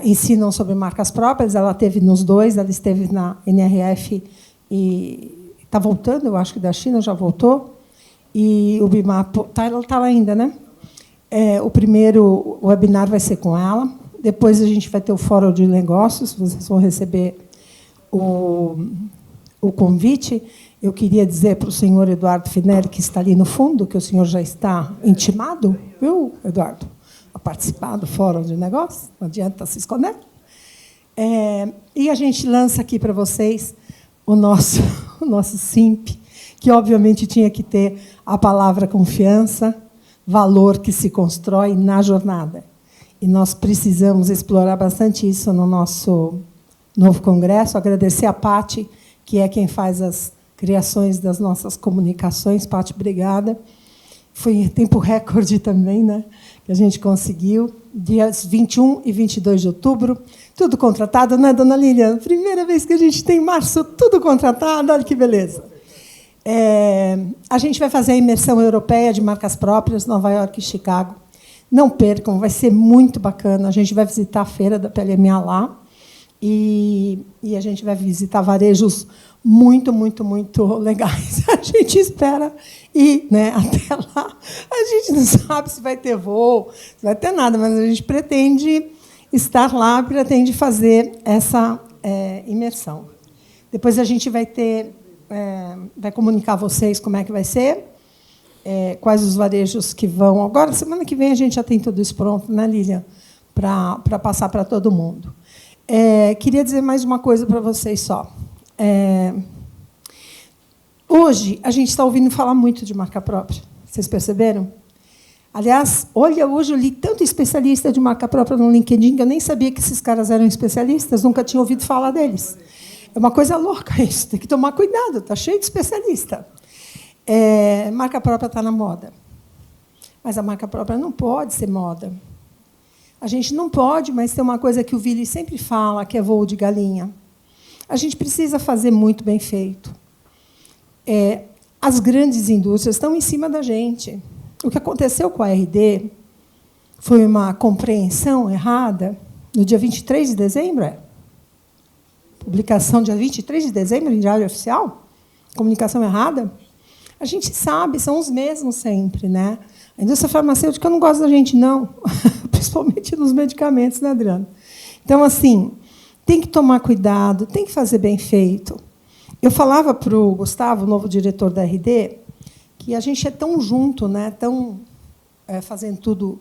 ensinam sobre marcas próprias. Ela teve nos dois, ela esteve na NRF e está voltando, eu acho que da China já voltou. E o BIMAP ela está lá ainda, né? O primeiro webinar vai ser com ela. Depois a gente vai ter o Fórum de Negócios, vocês vão receber o convite. Eu queria dizer para o senhor Eduardo Finelli, que está ali no fundo, que o senhor já está intimado, viu, Eduardo, a participar do Fórum de Negócios, não adianta se esconder. E a gente lança aqui para vocês o nosso SIMP, que, obviamente, tinha que ter a palavra confiança, valor que se constrói na jornada. E nós precisamos explorar bastante isso no nosso novo congresso. Agradecer a Pati, que é quem faz as criações das nossas comunicações. Pati, obrigada. Foi em tempo recorde também, né, que a gente conseguiu. Dias 21 e 22 de outubro, tudo contratado, né, dona Lilian? Primeira vez que a gente tem em março, tudo contratado, olha que beleza. A gente vai fazer a imersão europeia de marcas próprias, Nova York e Chicago. Não percam, vai ser muito bacana. A gente vai visitar a feira da PLMA lá e a gente vai visitar varejos muito, muito, muito legais. A gente espera ir, né, até lá. A gente não sabe se vai ter voo, se vai ter nada, mas a gente pretende estar lá, pretende fazer essa imersão. Depois a gente vai comunicar a vocês como é que vai ser, quais os varejos que vão. Agora, semana que vem, a gente já tem tudo isso pronto, né, Lilian? Para passar para todo mundo. Queria dizer mais uma coisa para vocês só. Hoje, a gente está ouvindo falar muito de marca própria. Vocês perceberam? Aliás, olha, hoje eu li tanto especialista de marca própria no LinkedIn que eu nem sabia que esses caras eram especialistas, nunca tinha ouvido falar deles. É uma coisa louca isso, tem que tomar cuidado, está cheio de especialista. Marca própria está na moda. Mas a marca própria não pode ser moda. A gente não pode, mas tem uma coisa que o Vili sempre fala, que é voo de galinha. A gente precisa fazer muito bem feito. As grandes indústrias estão em cima da gente. O que aconteceu com a RD foi uma compreensão errada no dia 23 de dezembro. Publicação dia 23 de dezembro em Diário Oficial? Comunicação errada? A gente sabe, são os mesmos sempre, né? A indústria farmacêutica não gosta da gente, não. Principalmente nos medicamentos, né, Adriana? Então, assim, tem que tomar cuidado, tem que fazer bem feito. Eu falava para o Gustavo, novo diretor da RD, que a gente é tão junto, né, tão fazendo tudo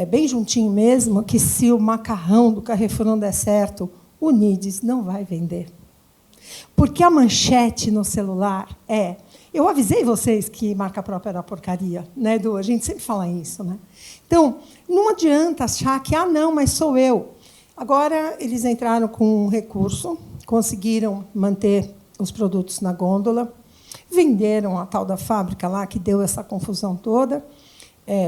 bem juntinho mesmo, que se o macarrão do Carrefour não der certo, o Unides não vai vender. Porque a manchete no celular eu avisei vocês que marca própria era porcaria, né, Edu? A gente sempre fala isso, né? Então, não adianta achar que, não, mas sou eu. Agora, eles entraram com um recurso, conseguiram manter os produtos na gôndola, venderam a tal da fábrica lá, que deu essa confusão toda,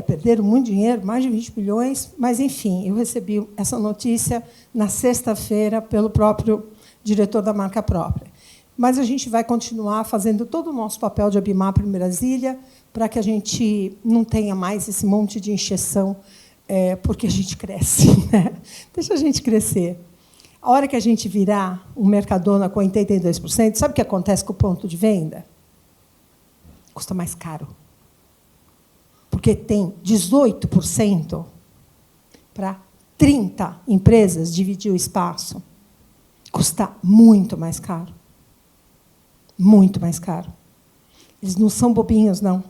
perderam muito dinheiro, mais de 20 bilhões, mas, enfim, eu recebi essa notícia na sexta-feira pelo próprio diretor da marca própria. Mas a gente vai continuar fazendo todo o nosso papel de ABIMAP em Brasília, para que a gente não tenha mais esse monte de encheção, porque a gente cresce, né? Deixa a gente crescer. A hora que a gente virar um Mercadona com 82%, sabe o que acontece com o ponto de venda? Custa mais caro. Porque tem 18% para 30 empresas dividir o espaço. Custa muito mais caro. Muito mais caro. Eles não são bobinhos, não.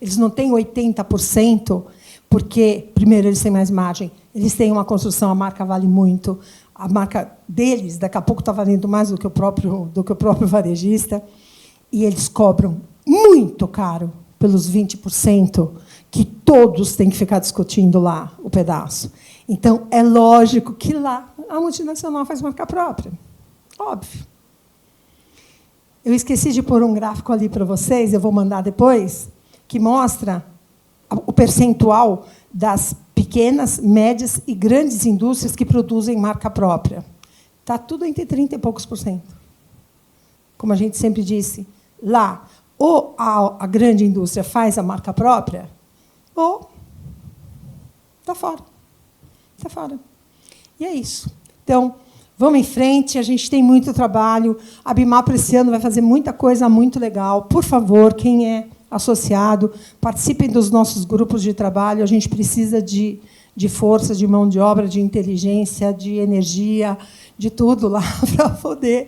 Eles não têm 80%, porque, primeiro, eles têm mais margem, eles têm uma construção, a marca vale muito, a marca deles, daqui a pouco, está valendo mais do que o próprio varejista, e eles cobram muito caro pelos 20%, que todos têm que ficar discutindo lá o pedaço. Então, é lógico que lá a multinacional faz marca própria. Óbvio. Eu esqueci de pôr um gráfico ali para vocês, eu vou mandar depois, que mostra o percentual das pequenas, médias e grandes indústrias que produzem marca própria. Está tudo entre 30 e poucos %. Como a gente sempre disse, lá, ou a grande indústria faz a marca própria, ou está fora. Está fora. E é isso. Então, vamos em frente, a gente tem muito trabalho. A Bimapro esse ano vai fazer muita coisa muito legal. Por favor, quem é associado, participem dos nossos grupos de trabalho. A gente precisa de força, de mão de obra, de inteligência, de energia, de tudo lá para poder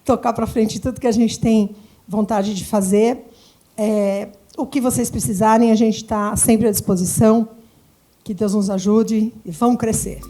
tocar para frente tudo que a gente tem vontade de fazer. O que vocês precisarem, a gente está sempre à disposição. Que Deus nos ajude e vamos crescer.